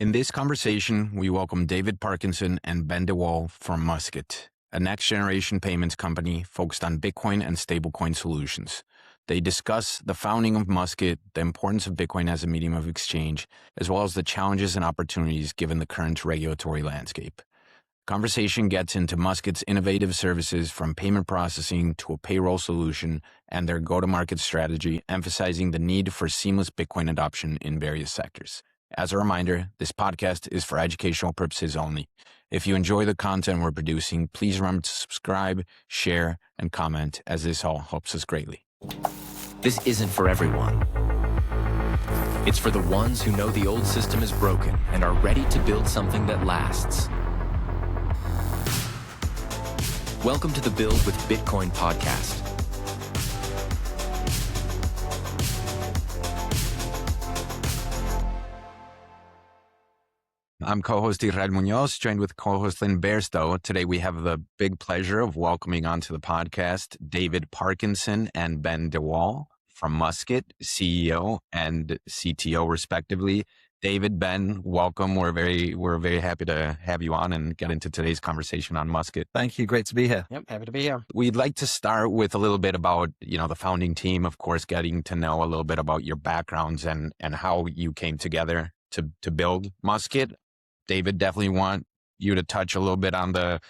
In this conversation, we welcome David Parkinson and Ben Waal from Muscat, a next-generation payments company focused on Bitcoin and stablecoin solutions. They discuss the founding of Muscat, the importance of Bitcoin as a medium of exchange, as well as the challenges and opportunities given the current regulatory landscape. Conversation gets into Muscat's innovative services from payment processing to a payroll solution and their go-to-market strategy, emphasizing the need for seamless Bitcoin adoption in various sectors. As a reminder, this podcast is for educational purposes only. If you enjoy the content we're producing, please remember to subscribe, share, and comment, as this all helps us greatly. This isn't for everyone. It's for the ones who know the old system is broken and are ready to build something that lasts. Welcome to the Build with Bitcoin podcast. I'm co-host Israel Munoz, joined with co-host Lynn Bairstow. Today we have the big pleasure of welcoming onto the podcast David Parkinson and Ben Waal from Muscat, CEO and CTO respectively. David, Ben, welcome. We're very happy to have you on and get into today's conversation on Muscat. Thank you. Great to be here. Yep, happy to be here. We'd like to start with a little bit about, the founding team, of course, getting to know a little bit about your backgrounds and how you came together to build Muscat. David, definitely want you to touch a little bit on the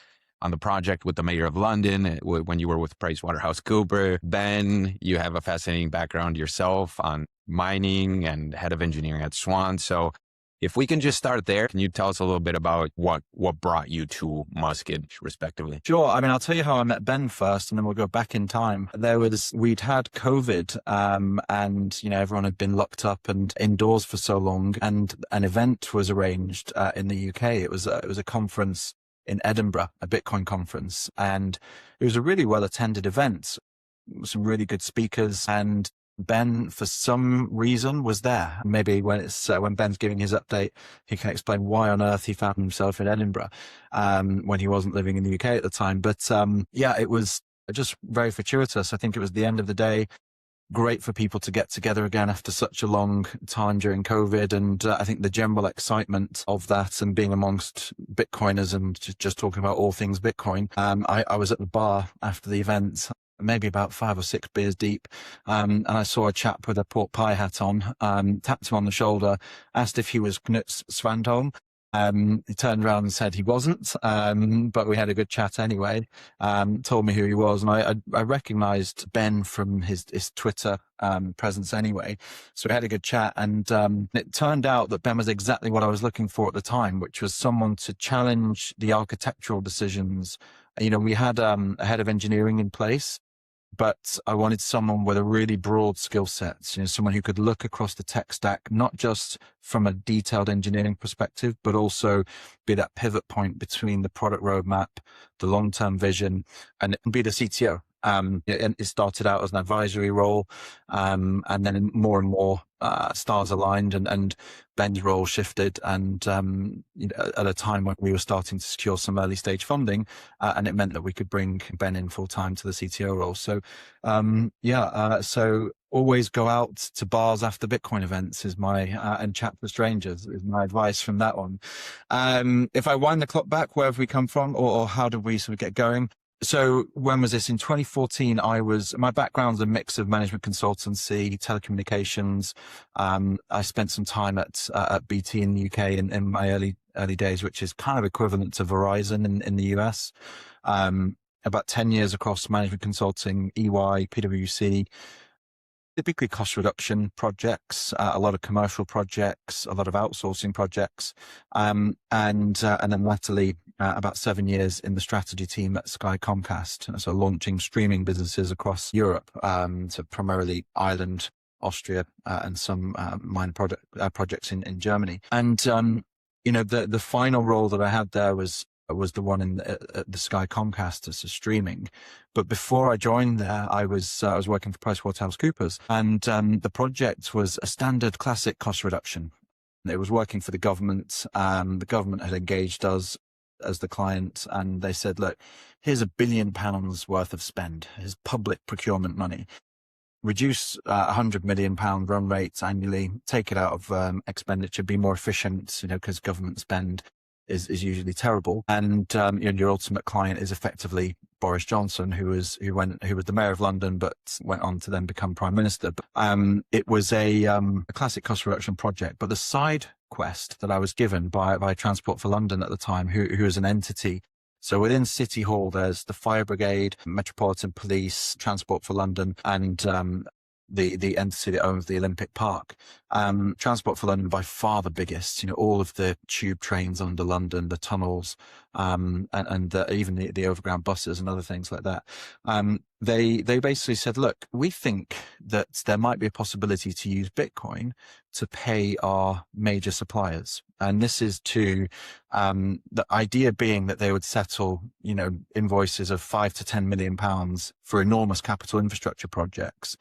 project with the Mayor of London when you were with PricewaterhouseCoopers. Ben, you have a fascinating background yourself on mining and head of engineering at Swan. So if we can just start there, can you tell us a little bit about what brought you to Muscat, respectively? Sure. I'll tell you how I met Ben first, and then we'll go back in time. We'd had COVID, and everyone had been locked up and indoors for so long, and an event was arranged in the UK. It was a conference in Edinburgh, a Bitcoin conference, and it was a really well attended event. Some really good speakers, and Ben, for some reason, was there. Maybe when Ben's giving his update, he can explain why on earth he found himself in Edinburgh when he wasn't living in the UK at the time. But it was just very fortuitous. I think it was the end of the day. Great for people to get together again after such a long time during COVID. And I think the general excitement of that and being amongst Bitcoiners and just talking about all things Bitcoin. I was at the bar after the event, maybe about 5 or 6 beers deep. And I saw a chap with a pork pie hat on, tapped him on the shoulder, asked if he was Knut Swandholm. He turned around and said he wasn't, but we had a good chat anyway. Told me who he was, and I recognized Ben from his Twitter presence anyway. So we had a good chat, and it turned out that Ben was exactly what I was looking for at the time, which was someone to challenge the architectural decisions. We had a head of engineering in place, but I wanted someone with a really broad skill set, someone who could look across the tech stack, not just from a detailed engineering perspective, but also be that pivot point between the product roadmap, the long-term vision, and be the CTO. It started out as an advisory role, and then more and more stars aligned, and Ben's role shifted, and at a time when we were starting to secure some early stage funding, and it meant that we could bring Ben in full time to the CTO role. So so always go out to bars after Bitcoin events is my and chat with strangers is my advice from that one. If I wind the clock back, where have we come from, or how did we sort of get going? So when was this? In 2014, my background's a mix of management consultancy, telecommunications. I spent some time at BT in the UK in my early days, which is kind of equivalent to Verizon in the US. About 10 years across management consulting, EY, PwC, typically cost reduction projects, a lot of commercial projects, a lot of outsourcing projects, and then latterly about 7 years in the strategy team at Sky Comcast, so launching streaming businesses across Europe, so primarily Ireland, Austria, and some minor projects in Germany. And the final role that I had there was the one at the Sky Comcast as a streaming. But before I joined there, I was working for PricewaterhouseCoopers, and the project was a standard classic cost reduction. It was working for the government. The government had engaged us as the client, and they said, look, here's £1 billion worth of spend. Here's public procurement money. reduce £100 million run rates annually, take it out of expenditure, be more efficient, because government spend is usually terrible. And your ultimate client is effectively Boris Johnson, who was the mayor of London, but went on to then become prime minister. It was a classic cost reduction project, but the side quest that I was given by Transport for London at the time, who is an entity. So within City Hall, there's the Fire Brigade, Metropolitan Police, Transport for London, and the entity that owns the Olympic Park. Transport for London, by far the biggest. All of the tube trains under London, the tunnels, and even the overground buses and other things like that. They basically said, look, we think that there might be a possibility to use Bitcoin to pay our major suppliers. And this is the idea being that they would settle, invoices of £5 to £10 million for enormous capital infrastructure projects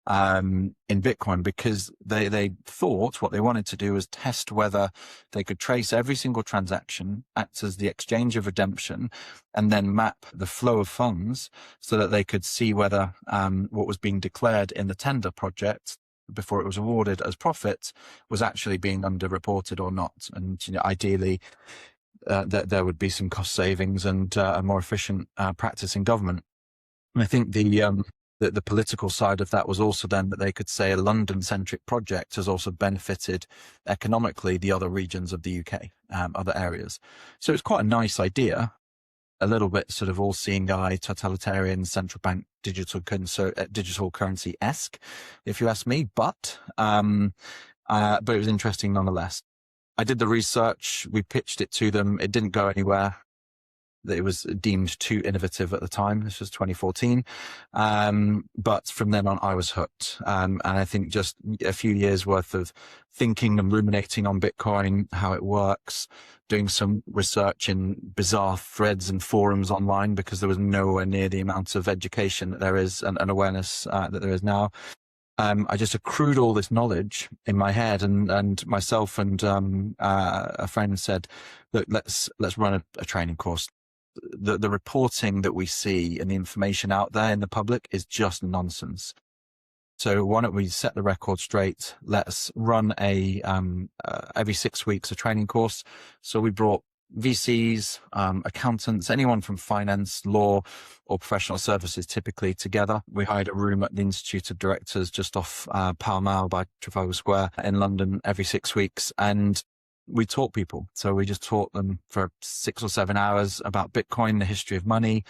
in Bitcoin, because they thought what they wanted to do was test whether they could trace every single transaction, act as the exchange of redemption, and then map the flow of funds so that they could see whether what was being declared in the tender project before it was awarded as profit was actually being underreported or not. And ideally, there would be some cost savings and a more efficient practice in government. And I think the political side of that was also then that they could say a London-centric project has also benefited economically the other regions of the UK, other areas. So it's quite a nice idea, a little bit sort of all-seeing eye, totalitarian, central bank digital currency-esque, if you ask me. But it was interesting nonetheless. I did the research. We pitched it to them. It didn't go anywhere. It was deemed too innovative at the time. This was 2014. But from then on, I was hooked. And I think just a few years worth of thinking and ruminating on Bitcoin, how it works, doing some research in bizarre threads and forums online, because there was nowhere near the amount of education that there is and awareness that there is now. I just accrued all this knowledge in my head, and myself and a friend said, look, let's run a training course. The reporting that we see and the information out there in the public is just nonsense. So why don't we set the record straight? Let's run every 6 weeks a training course. So we brought VCs, accountants, anyone from finance, law, or professional services typically together. We hired a room at the Institute of Directors just off Pall Mall by Trafalgar Square in London every 6 weeks. And we taught people. So we just taught them for 6 or 7 hours about Bitcoin, the history of money,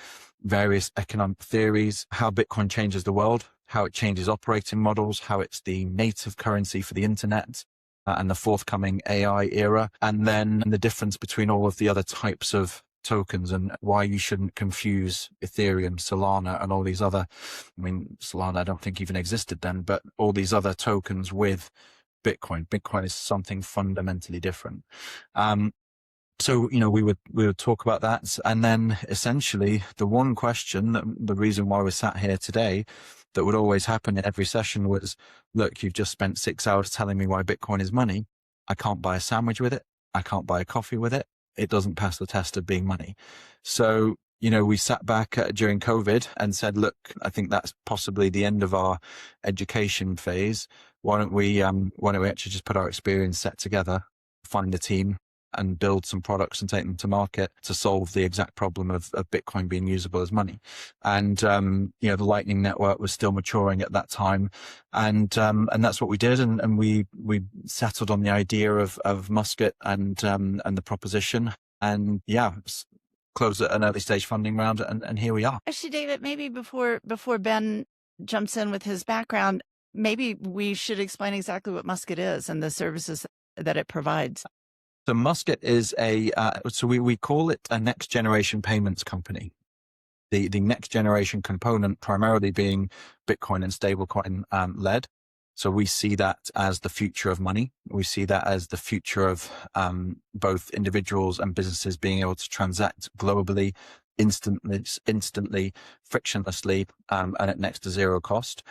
various economic theories, how Bitcoin changes the world, how it changes operating models, how it's the native currency for the internet and the forthcoming AI era, and then the difference between all of the other types of tokens and why you shouldn't confuse Ethereum, Solana, and all these other, Solana I don't think even existed then, but all these other tokens with Bitcoin. Bitcoin is something fundamentally different. So, we would talk about that. And then essentially the one question, the reason why we're sat here today, that would always happen in every session was, look, you've just spent 6 hours telling me why Bitcoin is money. I can't buy a sandwich with it. I can't buy a coffee with it. It doesn't pass the test of being money. So, we sat back during COVID and said, look, I think that's possibly the end of our education phase. Why don't we actually just put our experience set together, find a team, and build some products and take them to market to solve the exact problem of Bitcoin being usable as money. And, the Lightning Network was still maturing at that time. And that's what we did. And we settled on the idea of Muscat and the proposition. And closed an early stage funding round. And here we are. Actually, David, maybe before Ben jumps in with his background, maybe we should explain exactly what Muscat is and the services that it provides. So Muscat is we call it a next generation payments company. The next generation component primarily being Bitcoin and stablecoin led. So we see that as the future of money. We see that as the future of both individuals and businesses being able to transact globally, instantly, frictionlessly, and at next to zero cost.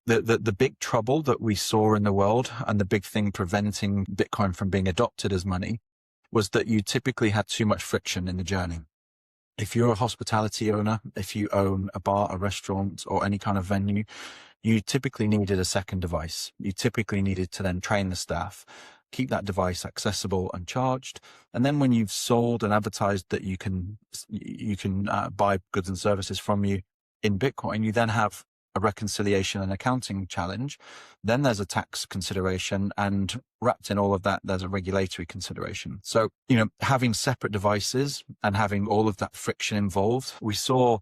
The big trouble that we saw in the world, and the big thing preventing Bitcoin from being adopted as money, was that you typically had too much friction in the journey. If you're a hospitality owner, if you own a bar, a restaurant, or any kind of venue, you typically needed a second device. You typically needed to then train the staff, keep that device accessible and charged. And then when you've sold and advertised that you can buy goods and services from you in Bitcoin, you then have a reconciliation and accounting challenge. Then there's a tax consideration, and wrapped in all of that, there's a regulatory consideration. So, having separate devices and having all of that friction involved, we saw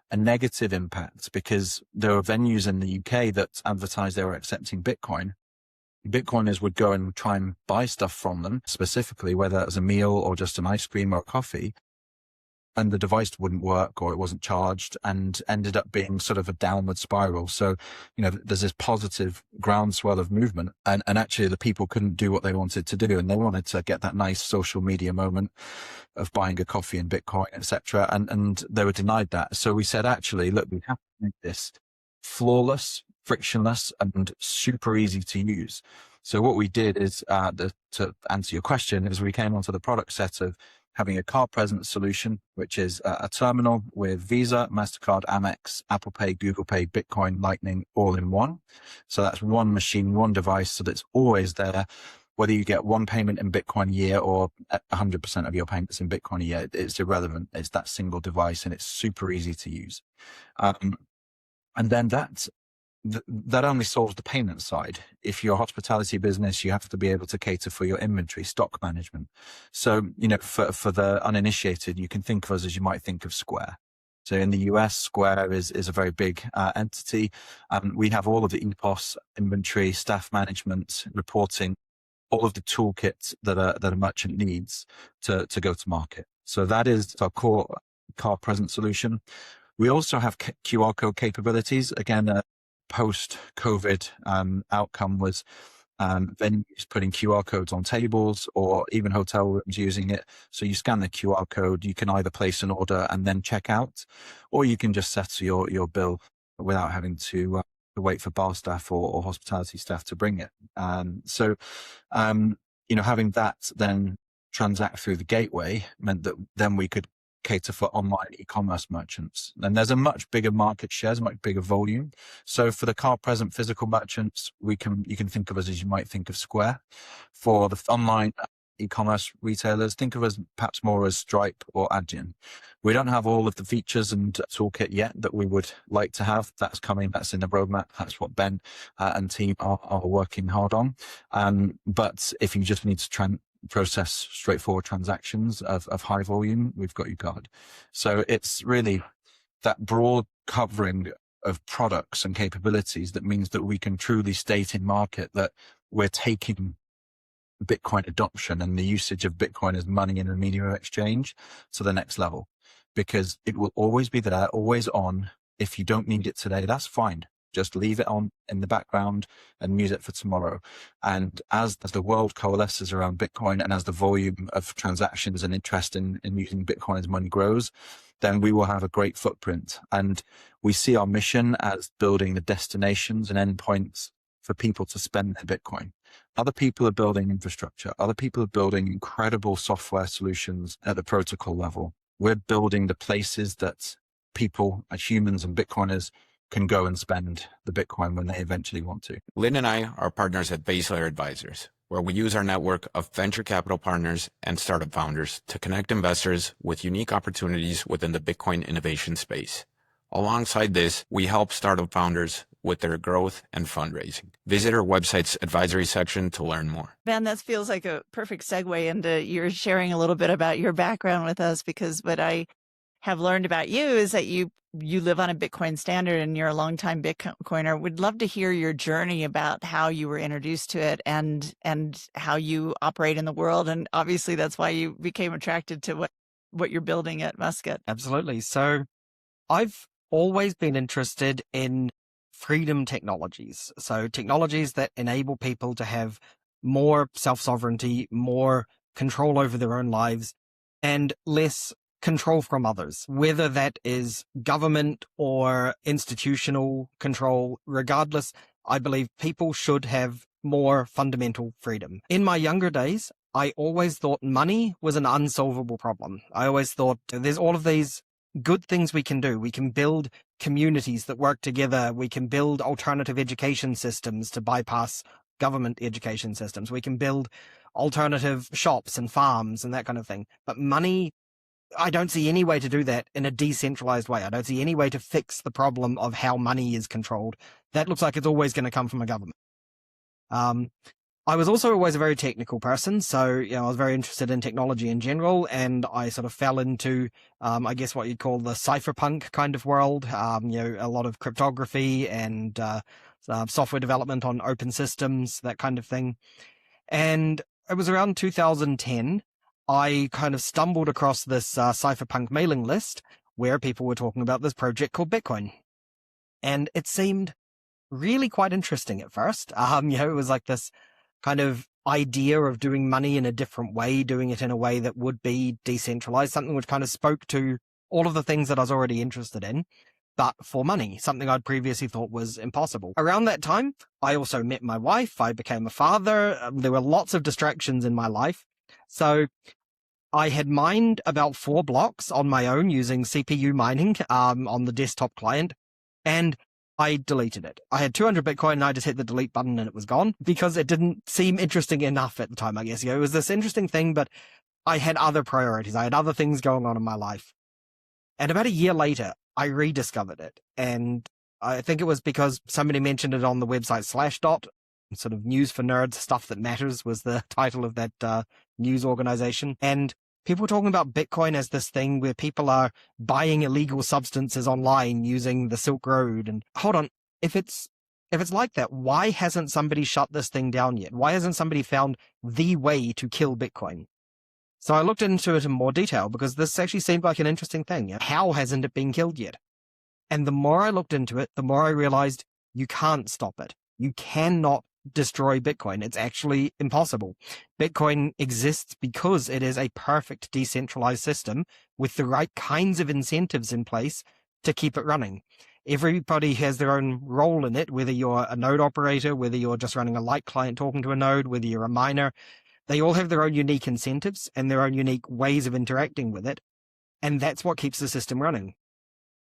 a negative impact because there were venues in the UK that advertised they were accepting Bitcoin. Bitcoiners would go and try and buy stuff from them, specifically, whether it was a meal or just an ice cream or a coffee, and the device wouldn't work or it wasn't charged, and ended up being sort of a downward spiral. So, there's this positive groundswell of movement, and actually the people couldn't do what they wanted to do, and they wanted to get that nice social media moment of buying a coffee in Bitcoin, etc. And they were denied that. So we said, actually, look, we have to make this flawless, frictionless, and super easy to use. So what we did is, to answer your question, is we came onto the product set of having a card present solution, which is a terminal with Visa, MasterCard, Amex, Apple Pay, Google Pay, Bitcoin, Lightning, all in one. So that's one machine, one device, so that's always there. Whether you get one payment in Bitcoin a year or 100% of your payments in Bitcoin a year, it's irrelevant. It's that single device, and it's super easy to use. And then that only solves the payment side. If you're a hospitality business, you have to be able to cater for your inventory, stock management. So, for the uninitiated, you can think of us as you might think of Square. So in the US, Square is a very big entity. We have all of the EPOS, inventory, staff management, reporting, all of the toolkits that a merchant needs to go to market. So that is our core card present solution. We also have QR code capabilities. Again, post-COVID outcome was venues putting QR codes on tables, or even hotel rooms using it. So you scan the QR code, you can either place an order and then check out, or you can just settle your bill without having to wait for bar staff or hospitality staff to bring it. So having that then transact through the gateway meant that then we could cater for online e-commerce merchants. And there's a much bigger market share, a much bigger volume. So for the card present physical merchants, you can think of us as you might think of Square. For the online e-commerce retailers, think of us perhaps more as Stripe or Adyen. We don't have all of the features and toolkit yet that we would like to have. That's coming. That's in the roadmap. That's what Ben and team are working hard on. But if you just need to process straightforward transactions of high volume, we've got you covered. So it's really that broad covering of products and capabilities that means that we can truly state in market that we're taking Bitcoin adoption and the usage of Bitcoin as money in a medium of exchange to the next level, because it will always be there, always on. If you don't need it today, that's fine. Just leave it on in the background and use it for tomorrow. And as the world coalesces around Bitcoin, and as the volume of transactions and interest in using Bitcoin as money grows, then we will have a great footprint. And we see our mission as building the destinations and endpoints for people to spend their Bitcoin. Other people are building infrastructure. Other people are building incredible software solutions at the protocol level. We're building the places that people, as humans and Bitcoiners, can go and spend the Bitcoin when they eventually want to. Lynn and I are partners at Base Layer Advisors, where we use our network of venture capital partners and startup founders to connect investors with unique opportunities within the Bitcoin innovation space. Alongside this, we help startup founders with their growth and fundraising. Visit our website's advisory section to learn more. Ben, that feels like a perfect segue into your sharing a little bit about your background with us, because what I have learned about you is that you live on a Bitcoin standard and you're a longtime Bitcoiner. Would love to hear your journey about how you were introduced to it and how you operate in the world. And obviously that's why you became attracted to what you're building at Muscat. Absolutely. So I've always been interested in freedom technologies. So technologies that enable people to have more self-sovereignty, more control over their own lives, and less control from others, whether that is government or institutional control. Regardless, I believe people should have more fundamental freedom. In my younger days, I always thought money was an unsolvable problem. I always thought there's all of these good things we can do. We can build communities that work together. We can build alternative education systems to bypass government education systems. We can build alternative shops and farms and that kind of thing. But money, I don't see any way to do that in a decentralized way. I don't see any way to fix the problem of how money is controlled. That looks like it's always going to come from a government. I was also always a very technical person, so I was very interested in technology in general, and I sort of fell into, I guess, what you'd call the cypherpunk kind of world. A lot of cryptography and software development on open systems, that kind of thing. And it was around 2010, I kind of stumbled across this cypherpunk mailing list where people were talking about this project called Bitcoin, and it seemed really quite interesting at first. It was like this kind of idea of doing money in a different way, doing it in a way that would be decentralized, something which kind of spoke to all of the things that I was already interested in, but for money, something I'd previously thought was impossible. Around that time, I also met my wife. I became a father. There were lots of distractions in my life. So I had mined about 4 blocks on my own using CPU mining on the desktop client, and I deleted it. I had 200 Bitcoin and I just hit the delete button and it was gone because it didn't seem interesting enough at the time, I guess. It was this interesting thing, but I had other priorities. I had other things going on in my life. And about a year later, I rediscovered it. And I think it was because somebody mentioned it on the website Slashdot, sort of news for nerds, stuff that matters was the title of that news organization. And people were talking about Bitcoin as this thing where people are buying illegal substances online using the Silk Road. And hold on, if it's like that, why hasn't somebody shut this thing down yet? Why hasn't somebody found the way to kill Bitcoin? So I looked into it in more detail because this actually seemed like an interesting thing. How hasn't it been killed yet? And the more I looked into it, the more I realized you can't stop it. You cannot destroy Bitcoin. It's actually impossible. Bitcoin exists because it is a perfect decentralized system with the right kinds of incentives in place to keep it running. Everybody has their own role in it, whether you're a node operator, whether you're just running a light client talking to a node, whether you're a miner. They all have their own unique incentives and their own unique ways of interacting with it. And that's what keeps the system running.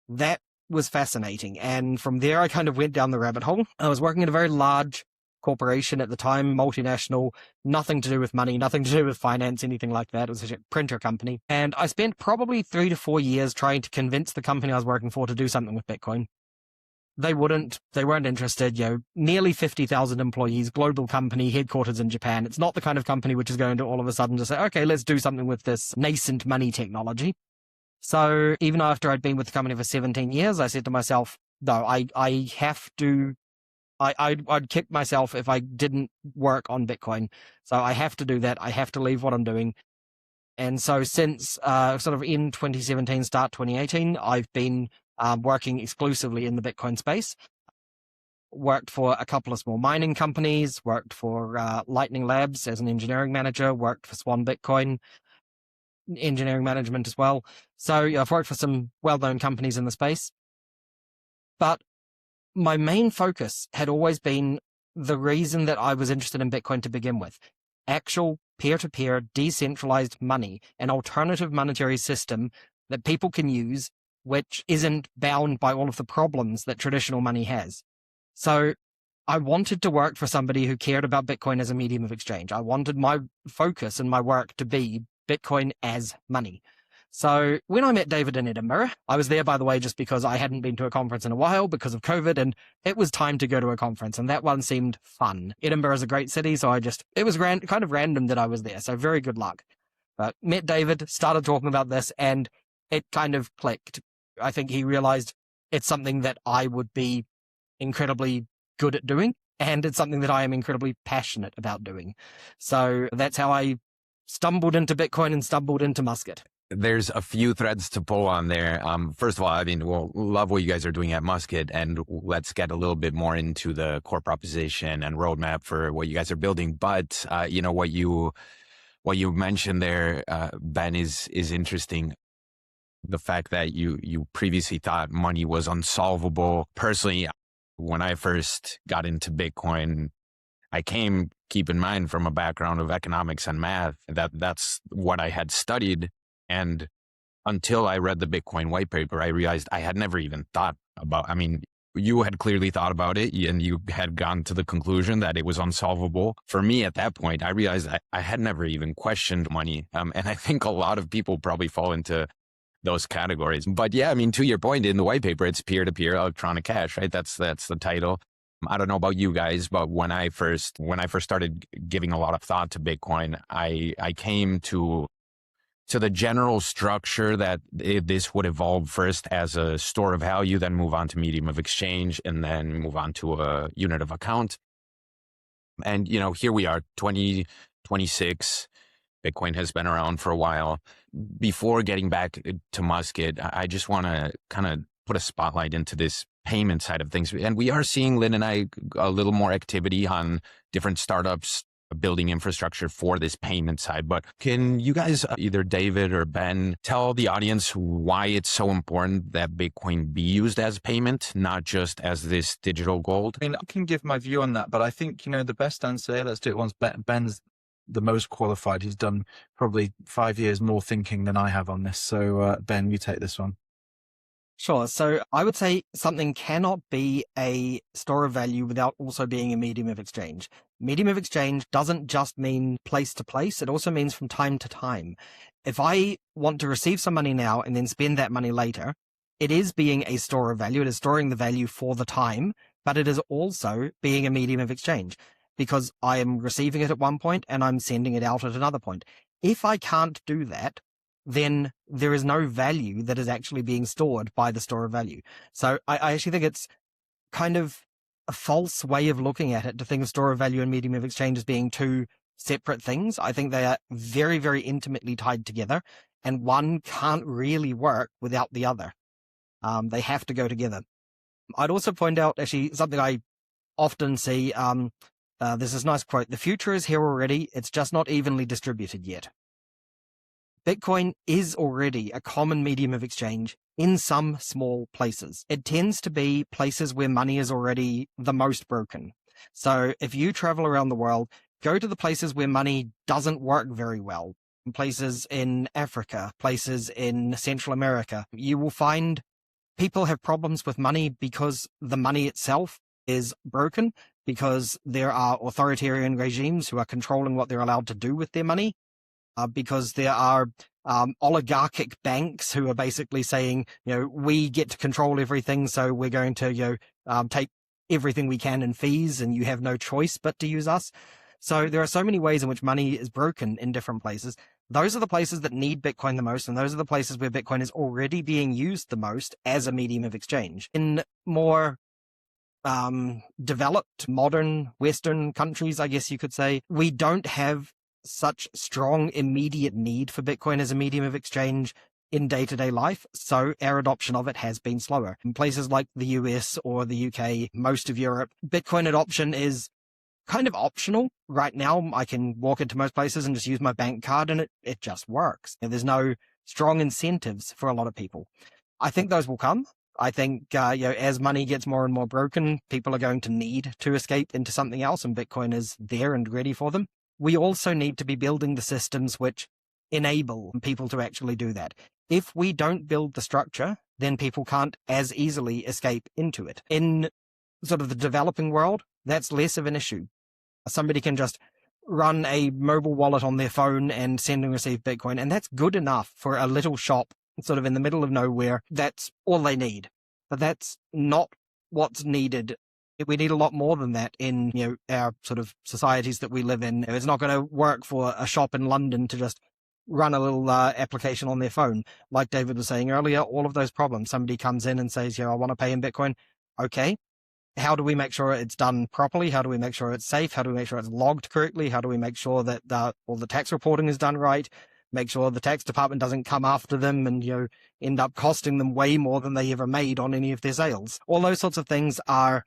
That was fascinating. And from there, I kind of went down the rabbit hole. I was working at a very large corporation at the time, multinational, nothing to do with money, nothing to do with finance, anything like that. It was a printer company. And I spent probably 3 to 4 years trying to convince the company I was working for to do something with Bitcoin. They weren't interested. Nearly 50,000 employees, global company, headquarters in Japan. It's not the kind of company which is going to all of a sudden just say, okay, let's do something with this nascent money technology. So even after I'd been with the company for 17 years, I said to myself, no, I have to, I'd kick myself if I didn't work on Bitcoin. So I have to do that. I have to leave what I'm doing. And so since sort of in 2017, start 2018, I've been working exclusively in the Bitcoin space. Worked for a couple of small mining companies, worked for Lightning Labs as an engineering manager, worked for Swan Bitcoin, engineering management as well. So I've worked for some well-known companies in the space. But my main focus had always been the reason that I was interested in Bitcoin to begin with. Actual peer-to-peer decentralized money, an alternative monetary system that people can use, which isn't bound by all of the problems that traditional money has. So I wanted to work for somebody who cared about Bitcoin as a medium of exchange. I wanted my focus and my work to be Bitcoin as money. So when I met David in Edinburgh, I was there, by the way, just because I hadn't been to a conference in a while because of COVID, and it was time to go to a conference, and that one seemed fun. Edinburgh is a great city, so it was kind of random that I was there, so very good luck. But met David, started talking about this, and it kind of clicked. I think he realized it's something that I would be incredibly good at doing, and it's something that I am incredibly passionate about doing. So that's how I stumbled into Bitcoin and stumbled into Muscat. There's a few threads to pull on there. First of all, love what you guys are doing at Muscat, and let's get a little bit more into the core proposition and roadmap for what you guys are building. But, what you mentioned there, Ben, is interesting. The fact that you previously thought money was unsolvable. Personally, when I first got into Bitcoin, I came, keep in mind, from a background of economics and math. That's what I had studied. And until I read the Bitcoin white paper, I realized I had never even thought about, I mean, you had clearly thought about it and you had gone to the conclusion that it was unsolvable. For me at that point, I realized I had never even questioned money. And I think a lot of people probably fall into those categories. But yeah, I mean, to your point, in the white paper, it's peer-to-peer electronic cash, right? That's the title. I don't know about you guys, but when I first started giving a lot of thought to Bitcoin, I came to the general structure that this would evolve first as a store of value, then move on to medium of exchange, and then move on to a unit of account. And, you know, here we are, 2026. Bitcoin has been around for a while. Before getting back to Muscat, I just want to kind of put a spotlight into this payment side of things. And we are seeing, Lynn and I, a little more activity on different startups building infrastructure for this payment side. But can you guys, either David or Ben, tell the audience why it's so important that Bitcoin be used as payment, not just as this digital gold? I mean, I can give my view on that, but I think, you know, the best answer there, let's do it once. Ben's the most qualified. He's done probably 5 years more thinking than I have on this. So, Ben, you take this one. Sure. So I would say something cannot be a store of value without also being a medium of exchange. Medium of exchange doesn't just mean place to place. It also means from time to time. If I want to receive some money now and then spend that money later, it is being a store of value. It is storing the value for the time, but it is also being a medium of exchange because I am receiving it at one point and I'm sending it out at another point. If I can't do that, then there is no value that is actually being stored by the store of value. So I actually think it's kind of a false way of looking at it to think of store of value and medium of exchange as being two separate things. I think they are very, very intimately tied together, and one can't really work without the other. They have to go together. I'd also point out actually something I often see. There's this nice quote: "The future is here already. It's just not evenly distributed yet." Bitcoin is already a common medium of exchange in some small places. It tends to be places where money is already the most broken. So if you travel around the world, go to the places where money doesn't work very well. Places in Africa, places in Central America, you will find people have problems with money because the money itself is broken, because there are authoritarian regimes who are controlling what they're allowed to do with their money. Because there are oligarchic banks who are basically saying, you know, we get to control everything, so we're going to, take everything we can in fees, and you have no choice but to use us. So there are so many ways in which money is broken in different places. Those are the places that need Bitcoin the most, and those are the places where Bitcoin is already being used the most as a medium of exchange. In more developed, modern, Western countries, I guess you could say, we don't have such strong immediate need for Bitcoin as a medium of exchange in day-to-day life, so our adoption of it has been slower. In places like the US or the UK, most of Europe, Bitcoin adoption is kind of optional. Right now, I can walk into most places and just use my bank card and it just works. And there's no strong incentives for a lot of people. I think those will come. I think as money gets more and more broken, people are going to need to escape into something else, and Bitcoin is there and ready for them. We also need to be building the systems which enable people to actually do that. If we don't build the structure, then people can't as easily escape into it. In sort of the developing world, that's less of an issue. Somebody can just run a mobile wallet on their phone and send and receive Bitcoin, and that's good enough for a little shop sort of in the middle of nowhere. That's all they need. But that's not what's needed. We need a lot more than that in our sort of societies that we live in. It's not going to work for a shop in London to just run a little application on their phone. Like David was saying earlier, all of those problems. Somebody comes in and says, I want to pay in Bitcoin. Okay. How do we make sure it's done properly? How do we make sure it's safe? How do we make sure it's logged correctly? How do we make sure that all the tax reporting is done right? Make sure the tax department doesn't come after them and end up costing them way more than they ever made on any of their sales. All those sorts of things are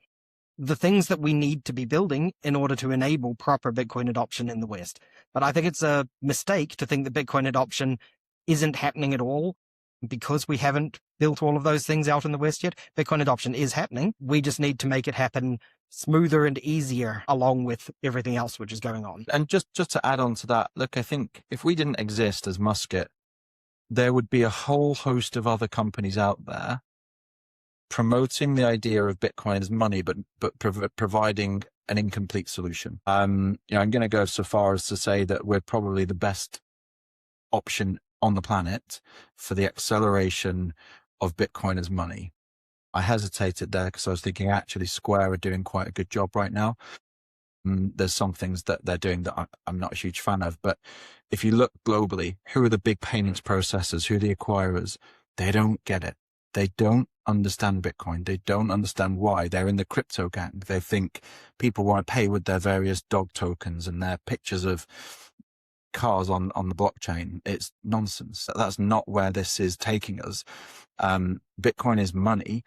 the things that we need to be building in order to enable proper Bitcoin adoption in the West. But I think it's a mistake to think that Bitcoin adoption isn't happening at all because we haven't built all of those things out in the West yet. Bitcoin adoption is happening. We just need to make it happen smoother and easier along with everything else which is going on. And just to add on to that, look, I think if we didn't exist as Muscat, there would be a whole host of other companies out there promoting the idea of Bitcoin as money, but providing an incomplete solution. I'm going to go so far as to say that we're probably the best option on the planet for the acceleration of Bitcoin as money. I hesitated there because I was thinking actually Square are doing quite a good job right now. There's some things that they're doing that I'm not a huge fan of, but if you look globally, who are the big payments processors? Who are the acquirers? They don't get it. They don't understand Bitcoin. They don't understand why. They're in the crypto gang. They think people want to pay with their various dog tokens and their pictures of cars on the blockchain. It's nonsense. That's not where this is taking us. Bitcoin is money.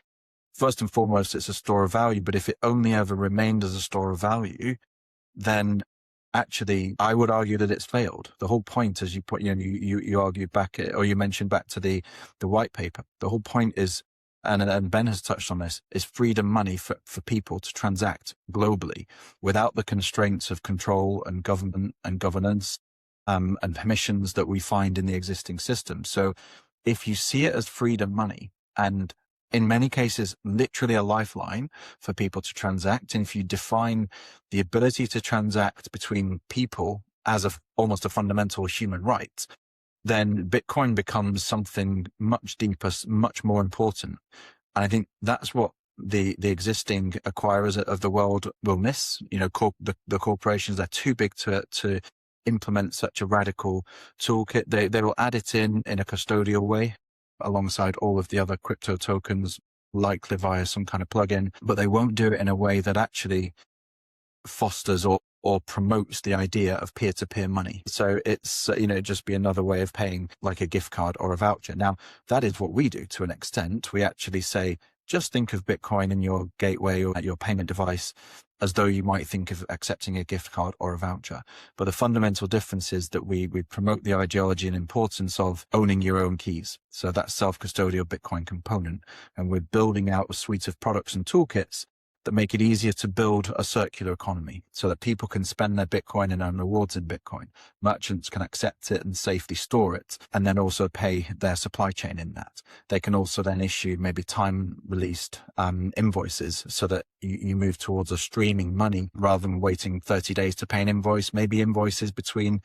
First and foremost, it's a store of value, but if it only ever remained as a store of value, then actually I would argue that it's failed. The whole point, as you put, you argued back, or you mentioned back to the white paper, the whole point is, and Ben has touched on this, is freedom money for people to transact globally without the constraints of control and government and governance and permissions that we find in the existing system. So if you see it as freedom money, and in many cases, literally a lifeline for people to transact. And if you define the ability to transact between people as almost a fundamental human right, then Bitcoin becomes something much deeper, much more important. And I think that's what the existing acquirers of the world will miss. The corporations, they're too big to implement such a radical toolkit. They will add it in a custodial way, alongside all of the other crypto tokens, likely via some kind of plugin, but they won't do it in a way that actually fosters or promotes the idea of peer-to-peer money. So it's, just be another way of paying like a gift card or a voucher. Now, that is what we do to an extent. We actually say, just think of Bitcoin in your gateway or at your payment device as though you might think of accepting a gift card or a voucher. But the fundamental difference is that we promote the ideology and importance of owning your own keys. So that self-custodial Bitcoin component. And we're building out a suite of products and toolkits that make it easier to build a circular economy so that people can spend their Bitcoin and earn rewards in Bitcoin. Merchants can accept it and safely store it, and then also pay their supply chain in that. They can also then issue maybe time-released invoices so that you move towards a streaming money rather than waiting 30 days to pay an invoice. Maybe invoices between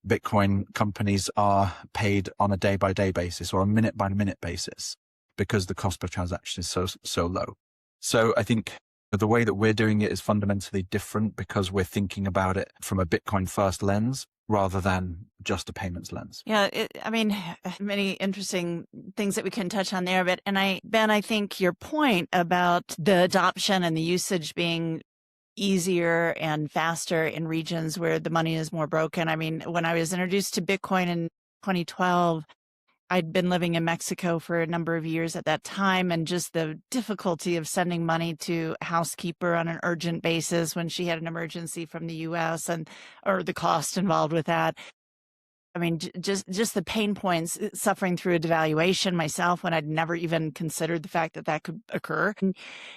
Bitcoin companies are paid on a day-by-day basis or a minute-by-minute basis because the cost per transaction is so low. So I think the way that we're doing it is fundamentally different because we're thinking about it from a Bitcoin first lens rather than just a payments lens. Yeah, many interesting things that we can touch on there. But Ben, I think your point about the adoption and the usage being easier and faster in regions where the money is more broken. I mean, when I was introduced to Bitcoin in 2012, I'd been living in Mexico for a number of years at that time, and just the difficulty of sending money to a housekeeper on an urgent basis when she had an emergency from the US or the cost involved with that. I mean, just the pain points, suffering through a devaluation myself when I'd never even considered the fact that could occur. And,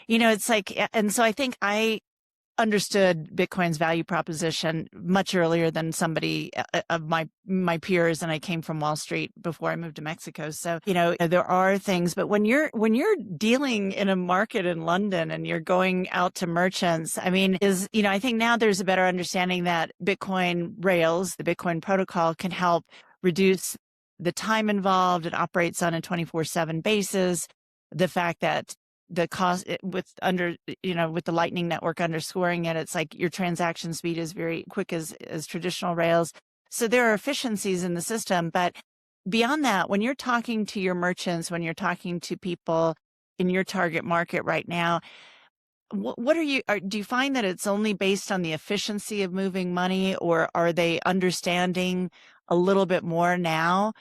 it's like, and so I think I understood Bitcoin's value proposition much earlier than somebody of my peers, and I came from Wall Street before I moved to Mexico. So, there are things, but when you're dealing in a market in London and you're going out to merchants, I mean, I think now there's a better understanding that Bitcoin Rails, the Bitcoin protocol, can help reduce the time involved. It operates on a 24/7 basis. The fact that the cost with the Lightning Network underscoring it, it's like your transaction speed is very quick as traditional Rails. So there are efficiencies in the system. But beyond that, when you're talking to your merchants, when you're talking to people in your target market right now, do you find that it's only based on the efficiency of moving money, or are they understanding a little bit more now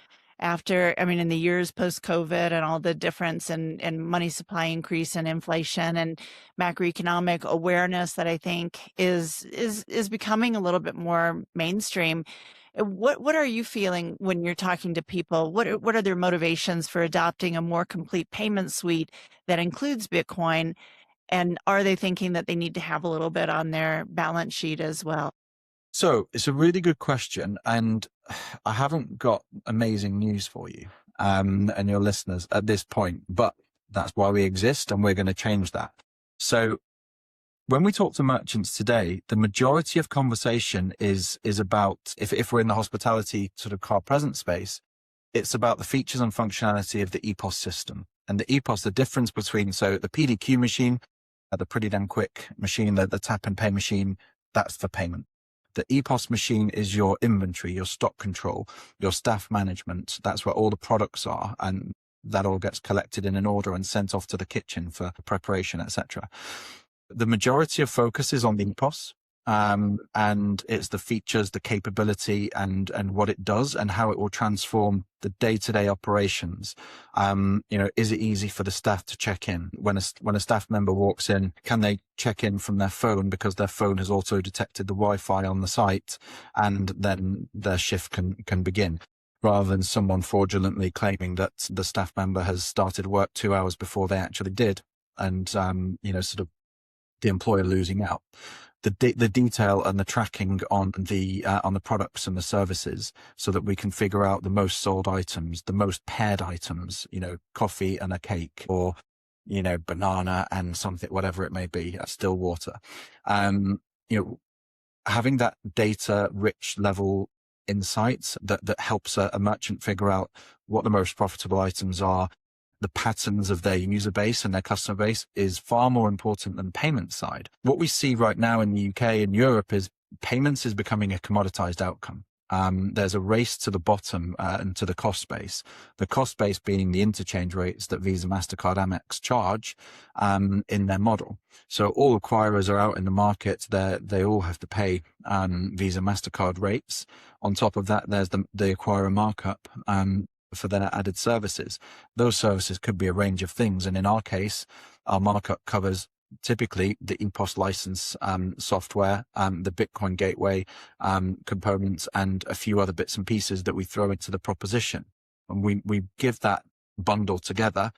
in the years post-COVID and all the difference in money supply increase and inflation and macroeconomic awareness that I think is becoming a little bit more mainstream? What are you feeling when you're talking to people? What are their motivations for adopting a more complete payment suite that includes Bitcoin? And are they thinking that they need to have a little bit on their balance sheet as well? So it's a really good question, and I haven't got amazing news for you. and your listeners at this point, but that's why we exist, and we're going to change that. So when we talk to merchants today, the majority of conversation is about, if we're in the hospitality sort of card present space, it's about the features and functionality of the EPOS system. And the EPOS, the difference between, so the PDQ machine, the pretty damn quick machine, the tap and pay machine, that's for payment. The EPOS machine is your inventory, your stock control, your staff management. That's where all the products are, and that all gets collected in an order and sent off to the kitchen for preparation, etc. The majority of focus is on the EPOS, and it's the features, the capability, and what it does, and how it will transform the day-to-day operations. Is it easy for the staff to check in when a staff member walks in? Can they check in from their phone because their phone has also detected the Wi-Fi on the site, and then their shift can begin, rather than someone fraudulently claiming that the staff member has started work 2 hours before they actually did, and sort of the employer losing out. The detail and the tracking on the products and the services, so that we can figure out the most sold items, the most paired items, coffee and a cake, or banana and something, whatever it may be, still water. Having that data rich level insights that helps a merchant figure out what the most profitable items are, the patterns of their user base and their customer base, is far more important than the payment side. What we see right now in the UK and Europe is payments is becoming a commoditized outcome. There's a race to the bottom and to the cost base. The cost base being the interchange rates that Visa, MasterCard, Amex charge in their model. So all acquirers are out in the market. They all have to pay Visa, MasterCard rates. On top of that, there's the acquirer markup for their added services. Those services could be a range of things. And in our case, our markup covers typically the EPOS license software, the Bitcoin gateway components, and a few other bits and pieces that we throw into the proposition. And we give that bundle together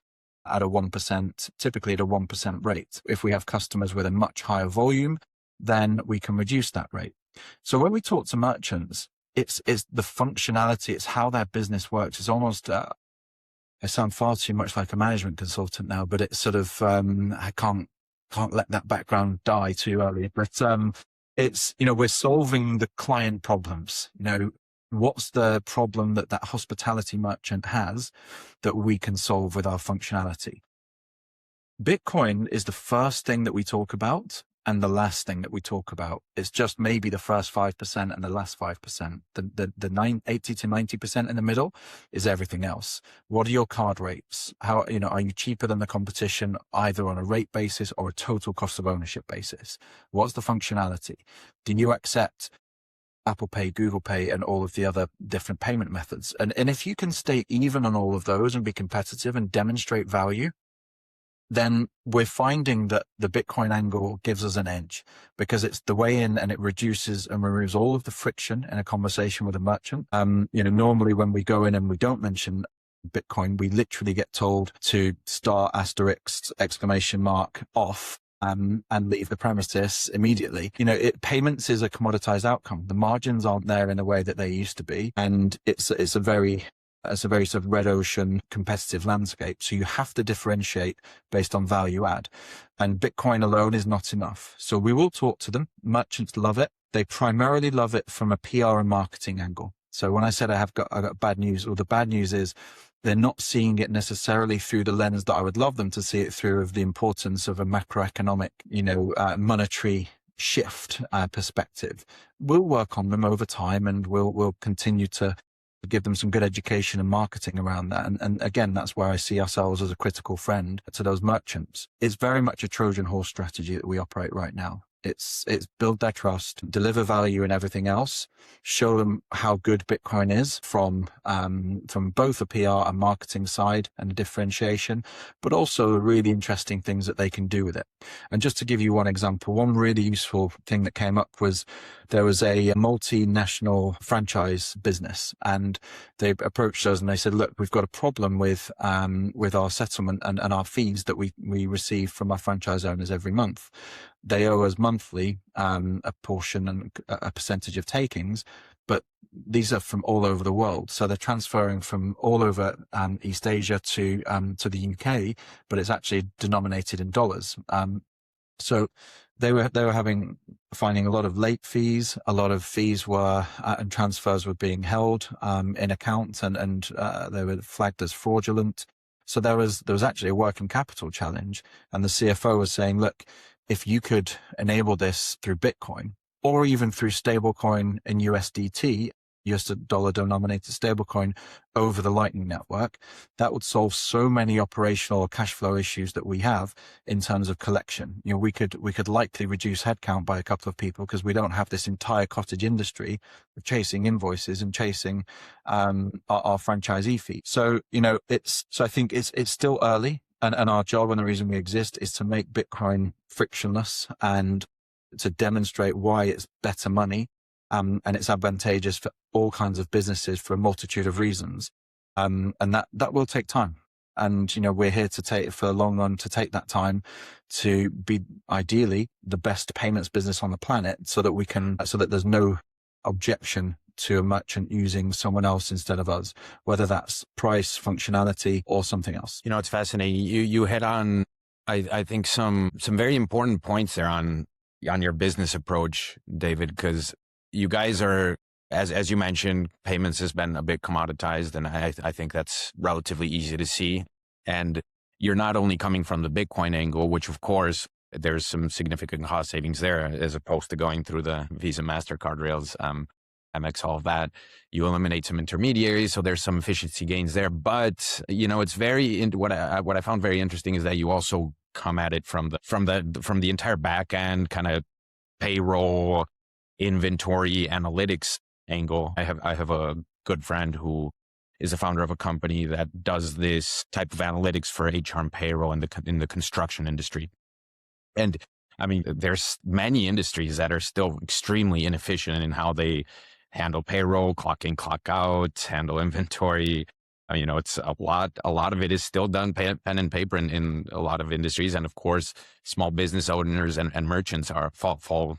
at a 1%, typically at a 1% rate. If we have customers with a much higher volume, then we can reduce that rate. So when we talk to merchants, it's the functionality, it's how their business works. It's almost, I sound far too much like a management consultant now, but it's sort of, I can't let that background die too early. But it's, we're solving the client problems. What's the problem that hospitality merchant has that we can solve with our functionality? Bitcoin is the first thing that we talk about and the last thing that we talk about. It's just maybe the first 5% and the last 5%. The 80 to 90% in the middle is everything else. What are your card rates? How, are you cheaper than the competition, either on a rate basis or a total cost of ownership basis? What's the functionality? Do you accept Apple Pay, Google Pay, and all of the other different payment methods? And if you can stay even on all of those and be competitive and demonstrate value, then we're finding that the Bitcoin angle gives us an edge, because it's the way in, and it reduces and removes all of the friction in a conversation with a merchant. Normally when we go in and we don't mention Bitcoin, we literally get told to star asterisk exclamation mark off and leave the premises immediately. Payments is a commoditized outcome. The margins aren't there in the way that they used to be, and it's a very sort of red ocean competitive landscape. So you have to differentiate based on value add, and Bitcoin alone is not enough. So we will talk to them. Merchants love it. They primarily love it from a PR and marketing angle. So when I said I got bad news, or the bad news is they're not seeing it necessarily through the lens that I would love them to see it through, of the importance of a macroeconomic, monetary shift perspective. We'll work on them over time, and we'll continue to give them some good education and marketing around that. And again, that's where I see ourselves as a critical friend to those merchants. It's very much a Trojan horse strategy that we operate right now. It's build their trust, deliver value and everything else, show them how good Bitcoin is from both a PR and marketing side and a differentiation, but also the really interesting things that they can do with it. And just to give you one example, one really useful thing that came up was there was a multinational franchise business, and they approached us and they said, look, we've got a problem with our settlement and our fees that we receive from our franchise owners every month. They owe us monthly a portion and a percentage of takings, but these are from all over the world. So they're transferring from all over East Asia to the UK, but it's actually denominated in dollars. So they were finding a lot of late fees. A lot of fees were and transfers were being held in account, and they were flagged as fraudulent. So there was actually a working capital challenge, and the CFO was saying, look, if you could enable this through Bitcoin or even through stablecoin in USDT, US dollar denominated stablecoin over the Lightning Network, that would solve so many operational cash flow issues that we have in terms of collection. You know, we could likely reduce headcount by a couple of people because we don't have this entire cottage industry of chasing invoices and chasing our franchisee fee. So, you know, I think it's still early, and our job and the reason we exist is to make Bitcoin frictionless and to demonstrate why it's better money. And it's advantageous for all kinds of businesses for a multitude of reasons. And that will take time. And, you know, we're here to take for the long run, to take that time to be ideally the best payments business on the planet so that there's no objection to a merchant using someone else instead of us, whether that's price, functionality, or something else. You know, it's fascinating. You hit on, I think some very important points there on your business approach, David, because you guys are, as you mentioned, payments has been a bit commoditized, and I think that's relatively easy to see. And you're not only coming from the Bitcoin angle, which of course there's some significant cost savings there, as opposed to going through the Visa, MasterCard rails, Amex, all of that. You eliminate some intermediaries, so there's some efficiency gains there. But you know, it's what I found very interesting is that you also come at it from the entire back end kind of payroll, inventory analytics angle. I have a good friend who is a founder of a company that does this type of analytics for HR and payroll in the construction industry. And I mean, there's many industries that are still extremely inefficient in how they handle payroll, clock in, clock out, handle inventory. You know, it's a lot of it is still done pen and paper in a lot of industries. And of course, small business owners and merchants fall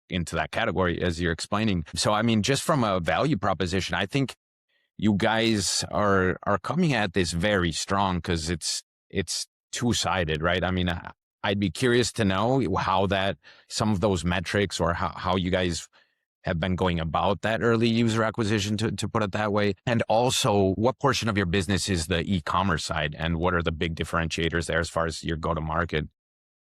into that category, as you're explaining. So, I mean, just from a value proposition, I think you guys are coming at this very strong because it's two-sided, right? I mean, I'd be curious to know how some of those metrics or how you guys have been going about that early user acquisition, to put it that way. And also, what portion of your business is the e-commerce side, and what are the big differentiators there as far as your go-to-market?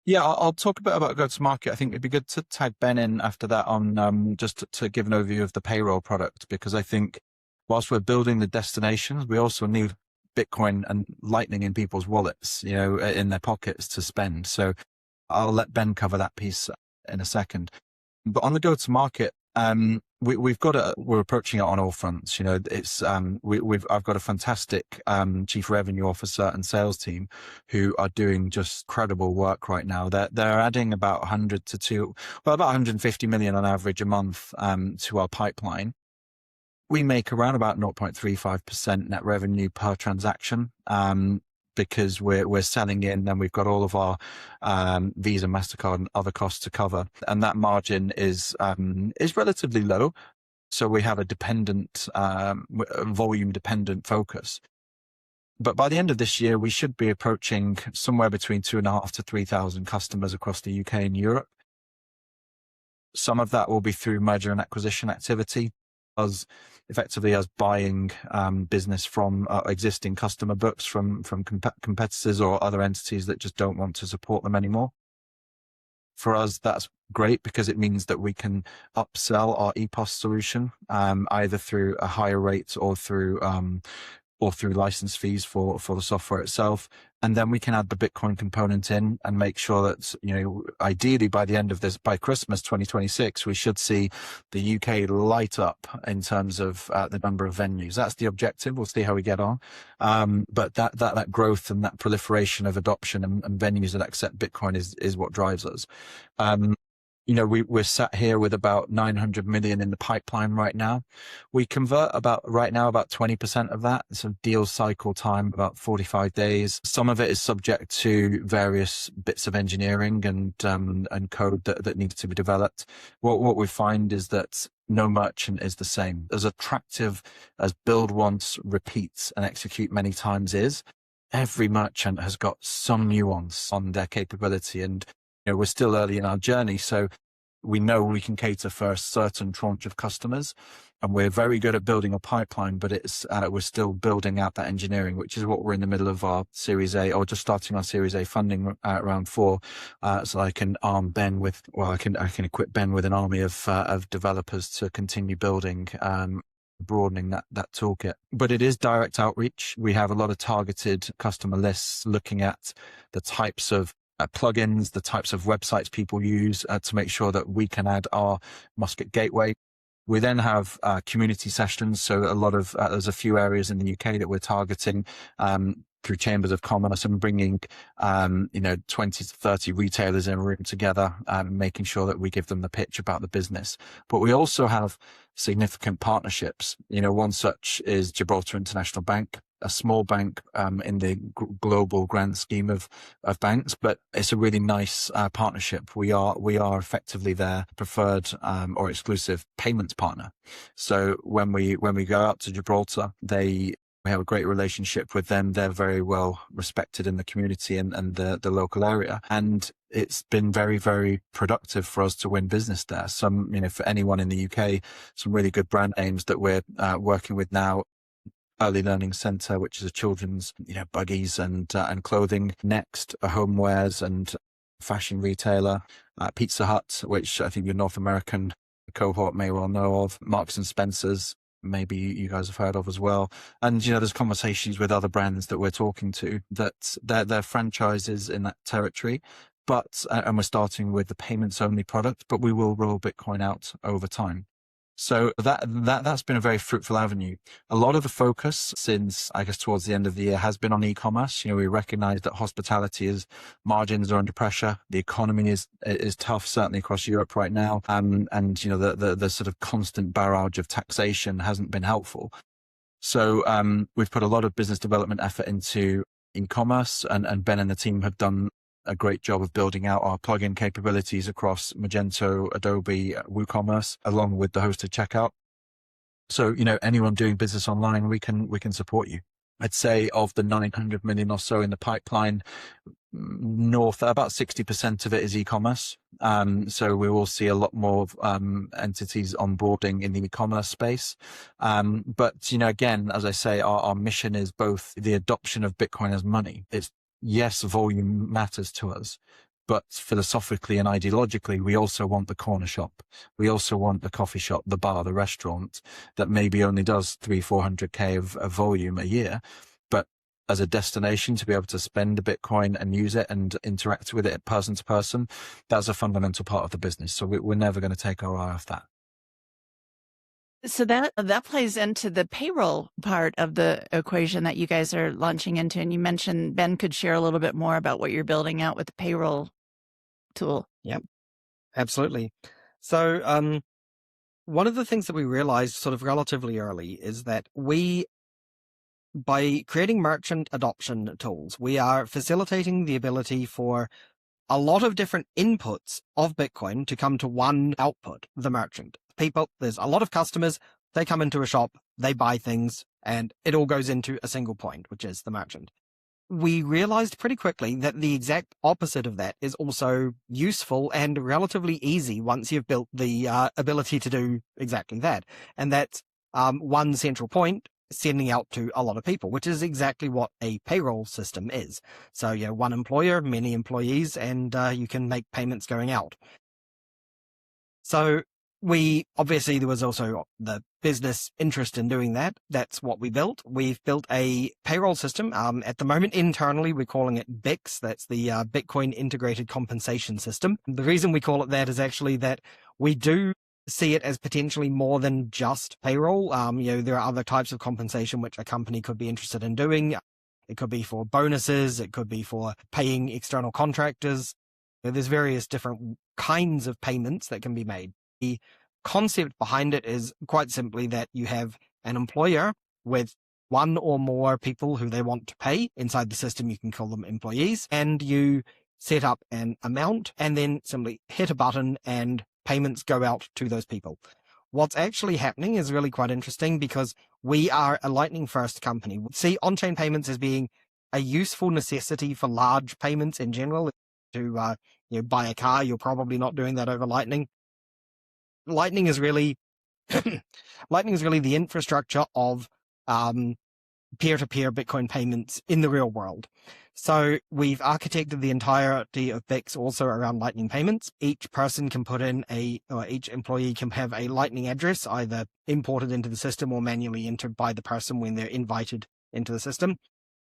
Yeah, I'll talk a bit about go-to-market. I think it'd be good to tag Ben in after that on just to give an overview of the payroll product, because I think whilst we're building the destinations, we also need Bitcoin and Lightning in people's wallets, you know, in their pockets to spend. So I'll let Ben cover that piece in a second. But on the go-to-market, we're approaching it on all fronts. You know, it's I've got a fantastic chief revenue officer and sales team who are doing just credible work right now. They're adding about 150 million on average a month to our pipeline. We make around about 0.35% net revenue per transaction. Because we're selling in, and we've got all of our Visa, MasterCard, and other costs to cover, and that margin is relatively low. So we have a volume dependent focus. But by the end of this year, we should be approaching somewhere between 2,500 to 3,000 customers across the UK and Europe. Some of that will be through merger and acquisition activity, effectively us buying business from existing customer books from competitors or other entities that just don't want to support them anymore. For us, that's great because it means that we can upsell our EPOS solution either through a higher rate or through license fees for the software itself. And then we can add the Bitcoin component in and make sure that, you know, ideally by Christmas 2026, we should see the UK light up in terms of the number of venues. That's the objective. We'll see how we get on. But that growth and that proliferation of adoption and venues that accept Bitcoin is what drives us. You know, we're sat here with about 900 million in the pipeline right now. We convert about 20% of that. So deal cycle time, about 45 days. Some of it is subject to various bits of engineering and code that needs to be developed. What we find is that no merchant is the same. As attractive as build once, repeat, and execute many times is, every merchant has got some nuance on their capability. And we're still early in our journey, so we know we can cater for a certain tranche of customers, and we're very good at building a pipeline, but we're still building out that engineering, which is what we're in the middle of our Series A, or just starting our Series A funding round 4. So I can arm Ben with, I can equip Ben with an army of developers to continue building, broadening that toolkit. But it is direct outreach. We have a lot of targeted customer lists looking at the types of plugins, the types of websites people use to make sure that we can add our Muscat gateway. We then have community sessions. So a lot of there's a few areas in the UK that we're targeting through chambers of commerce and bringing 20 to 30 retailers in a room together, making sure that we give them the pitch about the business. But we also have significant partnerships. One such is Gibraltar International Bank, a small bank in the global grand scheme of banks, but it's a really nice partnership. We are effectively their preferred or exclusive payments partner. So when we go out to Gibraltar, we have a great relationship with them. They're very well respected in the community and the local area. And it's been very, very productive for us to win business there. For anyone in the UK, some really good brand names that we're working with now. Early Learning Centre, which is a children's, buggies and clothing. Next, a homewares and fashion retailer. Pizza Hut, which I think your North American cohort may well know of. Marks and Spencer's, maybe you guys have heard of as well. And, there's conversations with other brands that we're talking to that they're franchises in that territory. And we're starting with the payments only product, but we will roll Bitcoin out over time. So that's been a very fruitful avenue. A lot of the focus since, I guess, towards the end of the year has been on e-commerce. We recognize that margins are under pressure. The economy is tough, certainly across Europe right now. And the sort of constant barrage of taxation hasn't been helpful. So we've put a lot of business development effort into e-commerce, and Ben and the team have done a great job of building out our plugin capabilities across Magento, Adobe, WooCommerce, along with the hosted checkout. So, anyone doing business online, we can support you. I'd say of the 900 million or so in the pipeline, about 60% of it is e-commerce. So we will see a lot more entities onboarding in the e-commerce space. But, again, as I say, our mission is both the adoption of Bitcoin as money. Yes, volume matters to us, but philosophically and ideologically, we also want the corner shop. We also want the coffee shop, the bar, the restaurant that maybe only does 300-400K of volume a year, but as a destination to be able to spend the Bitcoin and use it and interact with it person to person, that's a fundamental part of the business. So we're never going to take our eye off that. So that plays into the payroll part of the equation that you guys are launching into. And you mentioned Ben could share a little bit more about what you're building out with the payroll tool. Yep, absolutely. So one of the things that we realized sort of relatively early is that by creating merchant adoption tools, we are facilitating the ability for a lot of different inputs of Bitcoin to come to one output, the merchant. There's a lot of customers, they come into a shop, they buy things, and it all goes into a single point, which is the merchant. We realized pretty quickly that the exact opposite of that is also useful and relatively easy once you've built the ability to do exactly that. And that's one central point sending out to a lot of people, which is exactly what a payroll system is. So, one employer, many employees, and you can make payments going out. So there was also the business interest in doing that. That's what we built. We've built a payroll system. At the moment, internally, we're calling it BICS. That's the Bitcoin Integrated Compensation System. The reason we call it that is actually that we do see it as potentially more than just payroll. There are other types of compensation which a company could be interested in doing. It could be for bonuses. It could be for paying external contractors. There's various different kinds of payments that can be made. The concept behind it is quite simply that you have an employer with one or more people who they want to pay inside the system. You can call them employees, and you set up an amount and then simply hit a button and payments go out to those people. What's actually happening is really quite interesting because we are a Lightning first company. We see on-chain payments as being a useful necessity for large payments in general. To buy a car, you're probably not doing that over Lightning. Lightning is really Lightning is really the infrastructure of peer-to-peer Bitcoin payments in the real world. So we've architected the entirety of BIX also around Lightning payments. Each person can put in or each employee can have a Lightning address, either imported into the system or manually entered by the person when they're invited into the system.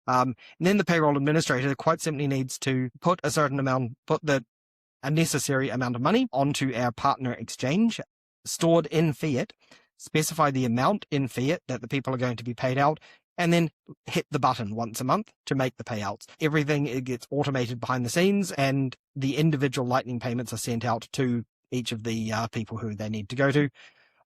And then the payroll administrator quite simply needs to put a necessary amount of money onto our partner exchange, stored in fiat, specify the amount in fiat that the people are going to be paid out, and then hit the button once a month to make the payouts. Everything gets automated behind the scenes, and the individual Lightning payments are sent out to each of the people who they need to go to.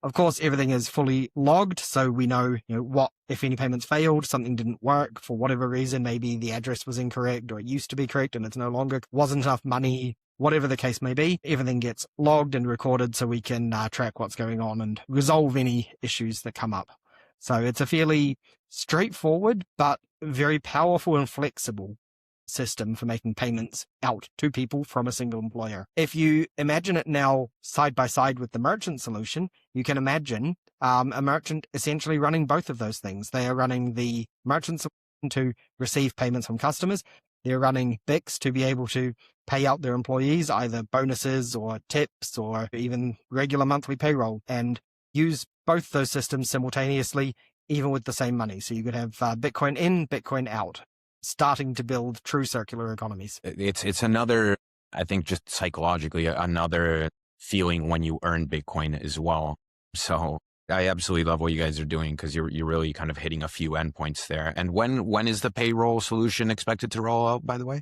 Of course, everything is fully logged, so we know, what if any payments failed, something didn't work for whatever reason, maybe the address was incorrect or it used to be correct and it's no longer, wasn't enough money, whatever the case may be. Everything gets logged and recorded so we can track what's going on and resolve any issues that come up. So it's a fairly straightforward but very powerful and flexible system for making payments out to people from a single employer. If you imagine it now side by side with the merchant solution, you can imagine a merchant essentially running both of those things. They are running the merchant solution to receive payments from customers. They're running BIX to be able to pay out their employees either bonuses or tips or even regular monthly payroll, and use both those systems simultaneously, even with the same money. So you could have Bitcoin in, Bitcoin out, starting to build true circular economies. It's another, I think, just psychologically, another feeling when you earn Bitcoin as well. So I absolutely love what you guys are doing, because you're really kind of hitting a few endpoints there. And when is the payroll solution expected to roll out, by the way?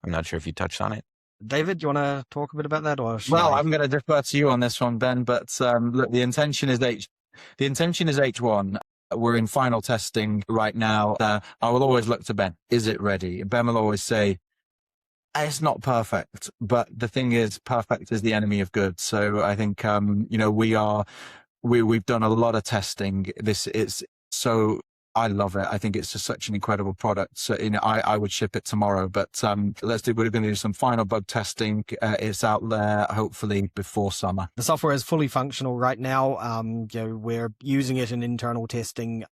I'm not sure if you touched on it. David, do you want to talk a bit about that? Or Well, I'm going to defer to you on this one, Ben, but look, the intention is H1. We're in final testing right now. I will always look to Ben. Is it ready? Ben will always say, it's not perfect, but the thing is, perfect is the enemy of good. So I think, we've done a lot of testing. This is so, I love it. I think it's just such an incredible product. So, I would ship it tomorrow, but we're going to do some final bug testing. It's out there hopefully before summer. The software is fully functional right now. We're using it in internal testing.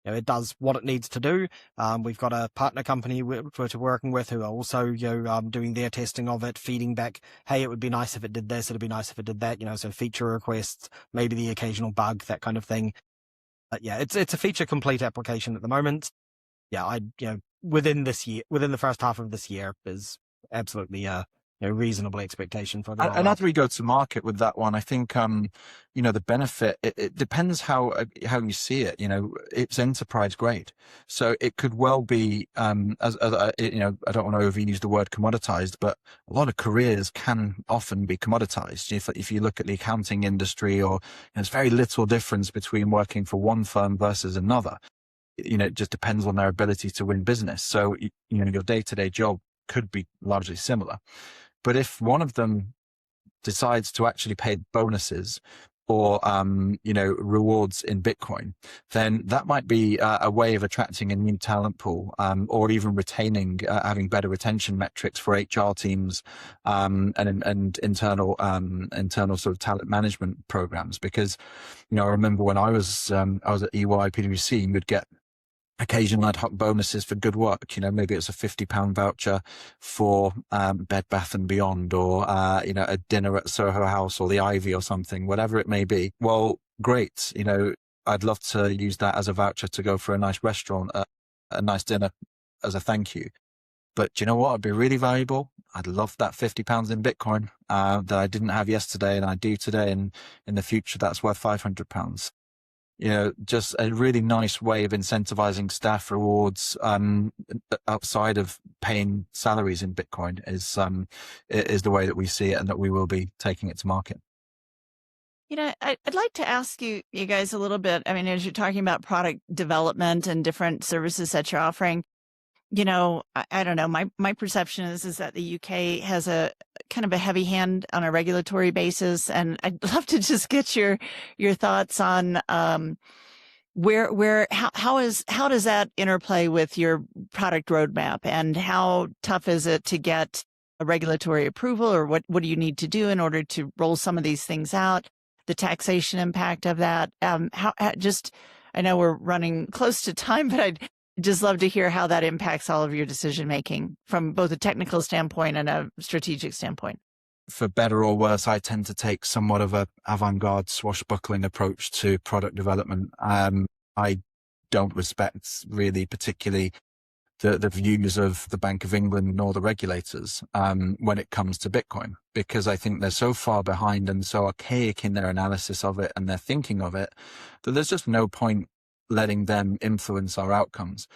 It does what it needs to do. We've got a partner company we're working with who are also doing their testing of it, feeding back, hey, it would be nice if it did this, it'd be nice if it did that, so feature requests, maybe the occasional bug, that kind of thing. But yeah, it's a feature complete application at the moment. Yeah, within the first half of this year is absolutely a reasonable expectation for the rollout. And as we go to market with that one, I think the benefit, it depends how you see it. It's enterprise grade, so it could well be I don't want to overuse the word commoditized, but a lot of careers can often be commoditized. If you look at the accounting industry, or there's very little difference between working for one firm versus another. It just depends on their ability to win business. So your day-to-day job could be largely similar. But if one of them decides to actually pay bonuses or, rewards in Bitcoin, then that might be a way of attracting a new talent pool, or even retaining, having better retention metrics for HR teams, and internal sort of talent management programs. Because, I remember when I was at EY, PwC, you would get occasional ad hoc bonuses for good work. Maybe it's a £50 voucher for Bed Bath and Beyond, or a dinner at Soho House or the Ivy or something, whatever it may be. Well, great. I'd love to use that as a voucher to go for a nice restaurant, a nice dinner as a thank you. But do you know what? It'd be really valuable. I'd love that £50 in Bitcoin that I didn't have yesterday and I do today, and in the future that's worth £500. Just a really nice way of incentivizing staff rewards outside of paying salaries in Bitcoin is the way that we see it, and that we will be taking it to market. I'd like to ask you guys a little bit. I mean, as you're talking about product development and different services that you're offering, I don't know. My perception is that the UK has a kind of a heavy hand on a regulatory basis, and I'd love to just get your thoughts on how does that interplay with your product roadmap, and how tough is it to get a regulatory approval, or what do you need to do in order to roll some of these things out? The taxation impact of that. I know we're running close to time, but I'd just love to hear how that impacts all of your decision making from both a technical standpoint and a strategic standpoint. For better or worse, I tend to take somewhat of a avant-garde, swashbuckling approach to product development. I don't respect really particularly the views of the Bank of England nor the regulators when it comes to Bitcoin, because I think they're so far behind and so archaic in their analysis of it and their thinking of it that there's just no point letting them influence our outcomes.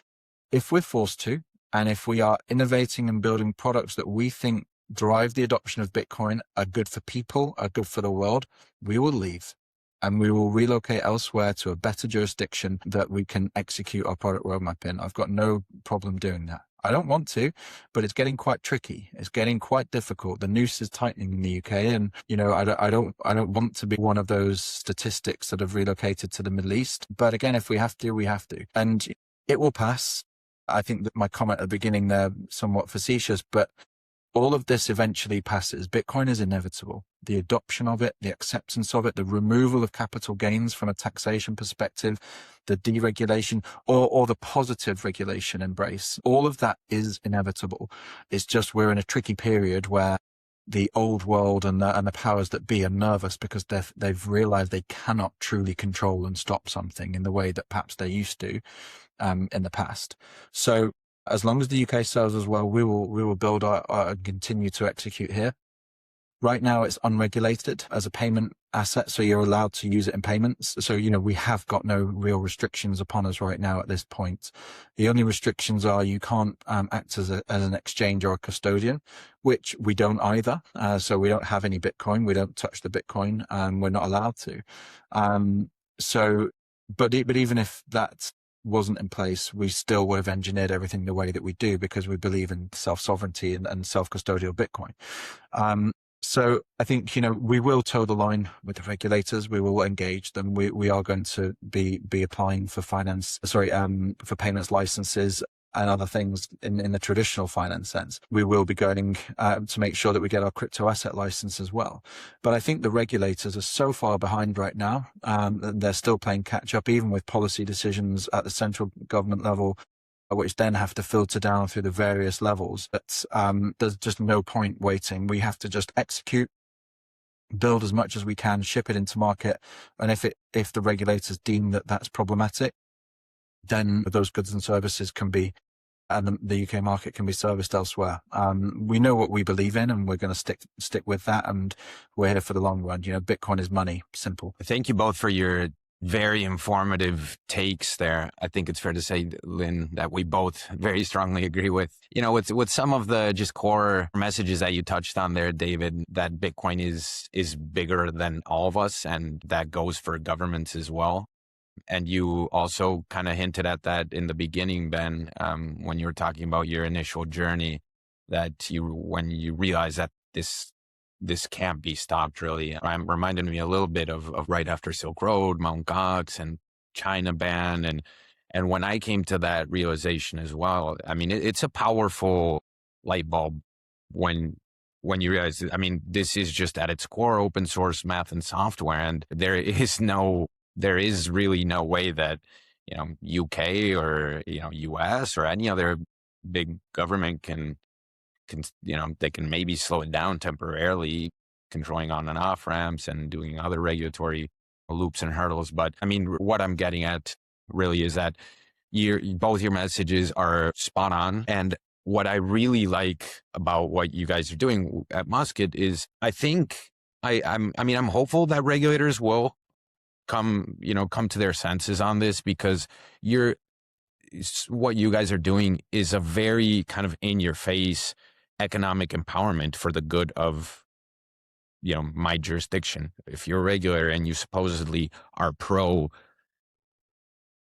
If we're forced to, and if we are innovating and building products that we think drive the adoption of Bitcoin, are good for people, are good for the world, we will leave and we will relocate elsewhere to a better jurisdiction that we can execute our product roadmap in. I've got no problem doing that. I don't want to, but it's getting quite tricky. It's getting quite difficult. The noose is tightening in the UK, and I don't want to be one of those statistics that have relocated to the Middle East. But again, if we have to, we have to, and it will pass. I think that my comment at the beginning there somewhat facetious, but all of this eventually passes. Bitcoin is inevitable. The adoption of it, the acceptance of it, the removal of capital gains from a taxation perspective, the deregulation or the positive regulation embrace, all of that is inevitable. It's just we're in a tricky period where the old world and the powers that be are nervous because they've realized they cannot truly control and stop something in the way that perhaps they used to in the past. So as long as the UK serves as well, we will build our continue to execute here. Right now, it's unregulated as a payment asset, so you're allowed to use it in payments. So, we have got no real restrictions upon us right now at this point. The only restrictions are you can't act as an exchange or a custodian, which we don't either. So we don't have any Bitcoin. We don't touch the Bitcoin. We're not allowed to. But even if that wasn't in place, we still would have engineered everything the way that we do because we believe in self-sovereignty and self-custodial Bitcoin. So I think, we will toe the line with the regulators. We will engage them. We are going to be applying for for payments licenses and other things in the traditional finance sense. We will be going to make sure that we get our crypto asset license as well. But I think the regulators are so far behind right now that they're still playing catch up, even with policy decisions at the central government level, which then have to filter down through the various levels. But there's just no point waiting. We have to just execute, build as much as we can, ship it into market. And if the regulators deem that that's problematic, then those goods and services can be, and the UK market can be serviced elsewhere. We know what we believe in, and we're going to stick with that. And we're here for the long run. Bitcoin is money. Simple. Thank you both for your very informative takes there. I think it's fair to say, Lynn, that we both very strongly agree with, with some of the just core messages that you touched on there, David, that Bitcoin is bigger than all of us, and that goes for governments as well. And you also kind of hinted at that in the beginning, Ben, when you were talking about your initial journey, that when you realized that this can't be stopped, really. Reminded me a little bit of right after Silk Road, Mt. Gox, and China ban. And when I came to that realization as well, I mean, it's a powerful light bulb when you realize, this is just at its core open source math and software. And there is really no way that, UK or, US or any other big government can they can maybe slow it down temporarily, controlling on and off ramps and doing other regulatory loops and hurdles. But what I'm getting at really is that both your messages are spot on. And what I really like about what you guys are doing at Muscat is I think I'm hopeful that regulators will come to their senses on this, because what you guys are doing is a very kind of in your face economic empowerment for the good of, my jurisdiction. If you're a regulator and you supposedly are pro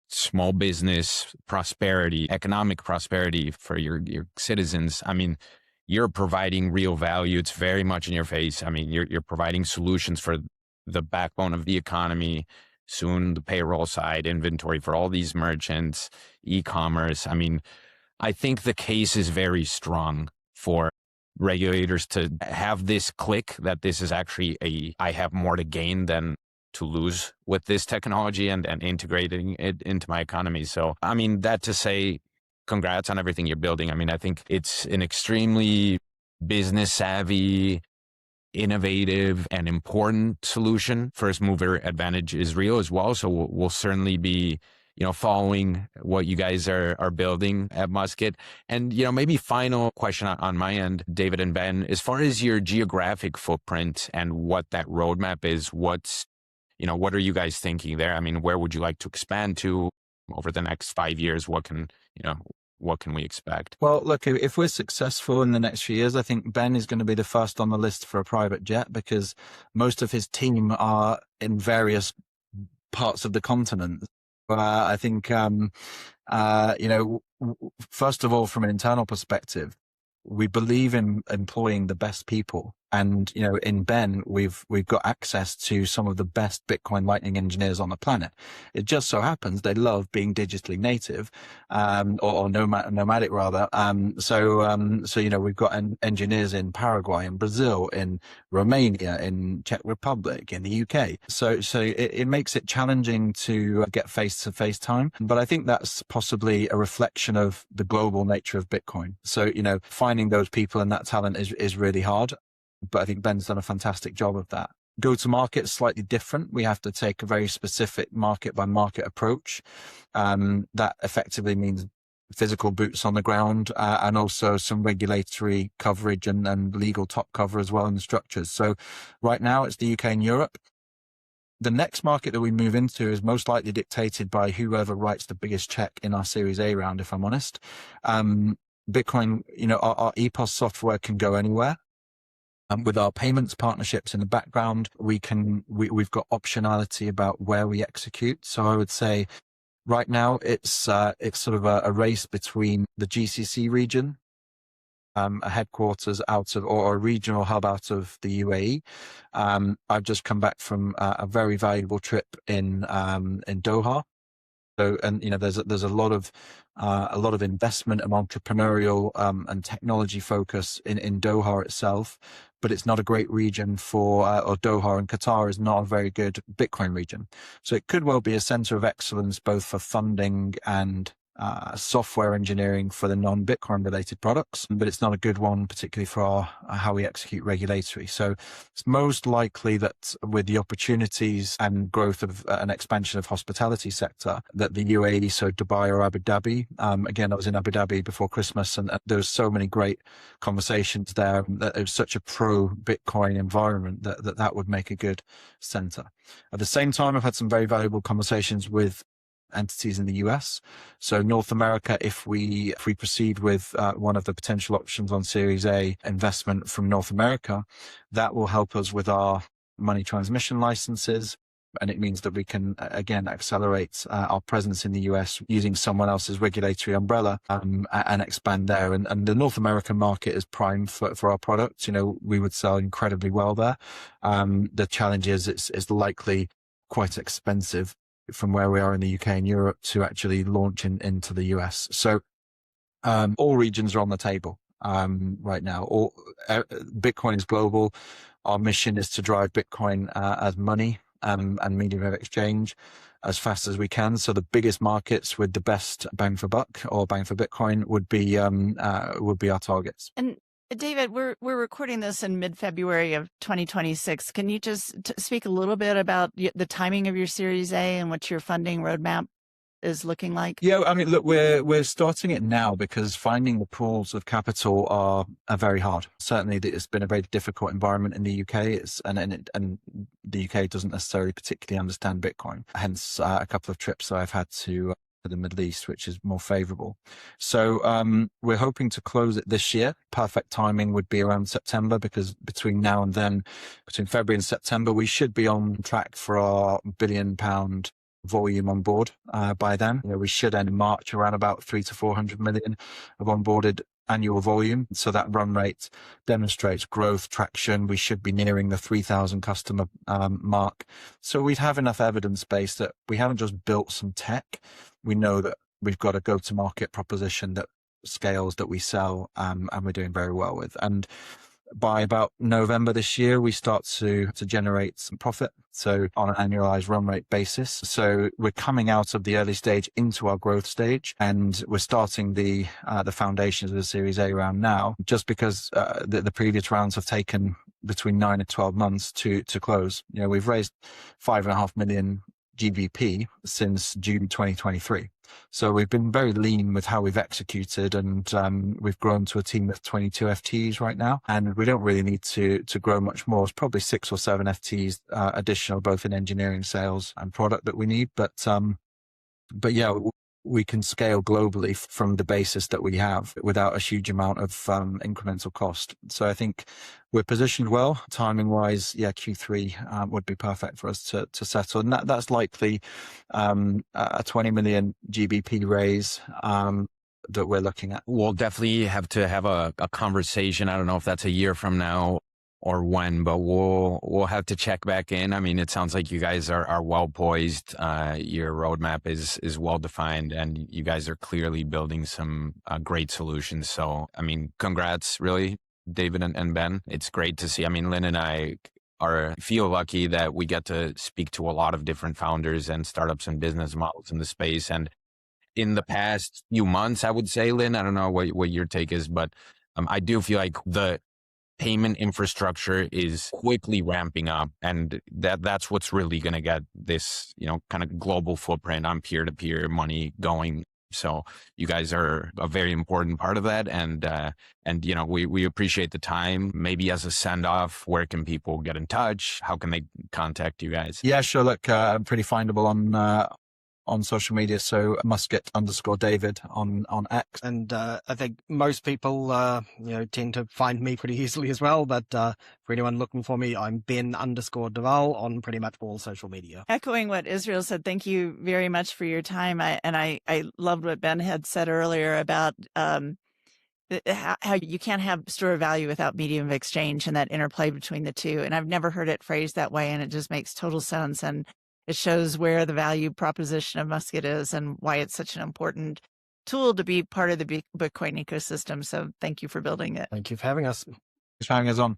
small business prosperity, economic prosperity for your citizens. I mean, you're providing real value. It's very much in your face. I mean, you're providing solutions for the backbone of the economy, soon the payroll side, inventory for all these merchants, e-commerce. I mean, I think the case is very strong for regulators to have this click that this is actually I have more to gain than to lose with this technology and integrating it into my economy. So, I mean, that to say, congrats on everything you're building. I mean, I think it's an extremely business savvy, innovative, and important solution. First mover advantage is real as well. So we'll certainly be, following what you guys are building at Muscat. And, maybe final question on my end, David and Ben, as far as your geographic footprint and what that roadmap is, what are you guys thinking there? I mean, where would you like to expand to over the next 5 years? What can we expect? Well, look, if we're successful in the next few years, I think Ben is going to be the first on the list for a private jet because most of his team are in various parts of the continent. I think, first of all, from an internal perspective, we believe in employing the best people. And, in Ben, we've got access to some of the best Bitcoin Lightning engineers on the planet. It just so happens they love being digitally native, or nomadic rather. So, we've got engineers in Paraguay, in Brazil, in Romania, in Czech Republic, in the UK. So it makes it challenging to get face-to-face time. But I think that's possibly a reflection of the global nature of Bitcoin. So, finding those people and that talent is really hard. But I think Ben's done a fantastic job of that. Go to market is slightly different. We have to take a very specific market by market approach. That effectively means physical boots on the ground, and also some regulatory coverage and legal top cover as well in the structures. So right now it's the UK and Europe. The next market that we move into is most likely dictated by whoever writes the biggest check in our Series A round, if I'm honest. Bitcoin, our EPOS software can go anywhere. With our payments partnerships in the background, we've got optionality about where we execute. So I would say right now it's sort of a race between the GCC region, a headquarters out of, or a regional hub out of the UAE. I've just come back from a very valuable trip in Doha. So, and there's a lot of investment and entrepreneurial and technology focus in Doha itself, but it's not a great region for, or Doha and Qatar is not a very good Bitcoin region. So it could well be a center of excellence both for funding and software engineering for the non-Bitcoin related products, but it's not a good one, particularly for how we execute regulatory. So it's most likely that with the opportunities and growth of an expansion of hospitality sector, that the UAE, so Dubai or Abu Dhabi, again, I was in Abu Dhabi before Christmas and there was so many great conversations there that it was such a pro-Bitcoin environment that would make a good center. At the same time, I've had some very valuable conversations with entities in the US. So North America, if we proceed with one of the potential options on Series A investment from North America, that will help us with our money transmission licenses. And it means that we can, again, accelerate our presence in the US using someone else's regulatory umbrella and expand there. And the North American market is prime for our products. We would sell incredibly well there. The challenge is it's likely quite expensive from where we are in the UK and Europe to actually launch into the US. So all regions are on the table right now. Bitcoin is global. Our mission is to drive Bitcoin as money and medium of exchange as fast as we can. So the biggest markets with the best bang for buck or bang for Bitcoin would be our targets. And David, we're recording this in mid-February of 2026. Can you just speak a little bit about the timing of your Series A and what your funding roadmap is looking like? Yeah, I mean, look, we're starting it now because finding the pools of capital are very hard. Certainly, it's been a very difficult environment in the UK. And the UK doesn't necessarily particularly understand Bitcoin. Hence, a couple of trips that I've had to the Middle East, which is more favorable. So we're hoping to close it this year. Perfect timing would be around September because between now and then, between February and September, we should be on track for our £1 billion volume on board by then. We should end March around about 300 to 400 million of onboarded annual volume. So that run rate demonstrates growth, traction. We should be nearing the 3,000 customer mark. So we'd have enough evidence base that we haven't just built some tech. We know that we've got a go-to-market proposition that scales, that we sell, and we're doing very well with. And by about November this year, we start to generate some profit. So on an annualized run rate basis. So we're coming out of the early stage into our growth stage, and we're starting the foundations of the Series A round now, just because the previous rounds have taken between 9 and 12 months to close. We've raised 5.5 million GBP since June 2023. So we've been very lean with how we've executed, and we've grown to a team of 22 FTEs right now, and we don't really need to grow much more. It's probably 6 or 7 FTEs additional, both in engineering, sales, and product that we need. But yeah, we can scale globally from the basis that we have without a huge amount of incremental cost. So I think we're positioned well. Timing wise, yeah, Q3 would be perfect for us to settle. And that's likely a 20 million GBP raise that we're looking at. We'll definitely have to have a conversation. I don't know if that's a year from now or when, but we'll have to check back in. I mean, it sounds like you guys are well poised. Your roadmap is well defined, and you guys are clearly building some great solutions. So, I mean, congrats, really, David and Ben. It's great to see. I mean, Lynn and I feel lucky that we get to speak to a lot of different founders and startups and business models in the space. And in the past few months, I would say, Lynn, I don't know what your take is, but I do feel like the payment infrastructure is quickly ramping up, and that's what's really going to get this, kind of global footprint on peer-to-peer money going. So you guys are a very important part of that, and we appreciate the time. Maybe as a send-off, where can people get in touch? How can they contact you guys? Yeah, sure. Look, I'm pretty findable on social media. So Musqet_David on X. And I think most people, tend to find me pretty easily as well. But for anyone looking for me, I'm Ben_Duval on pretty much all social media. Echoing what Israel said, thank you very much for your time. I loved what Ben had said earlier about how you can't have store of value without medium of exchange, and that interplay between the two. And I've never heard it phrased that way, and it just makes total sense. And it shows where the value proposition of Muscat is and why it's such an important tool to be part of the Bitcoin ecosystem. So thank you for building it. Thank you for having us. Thanks for having us on.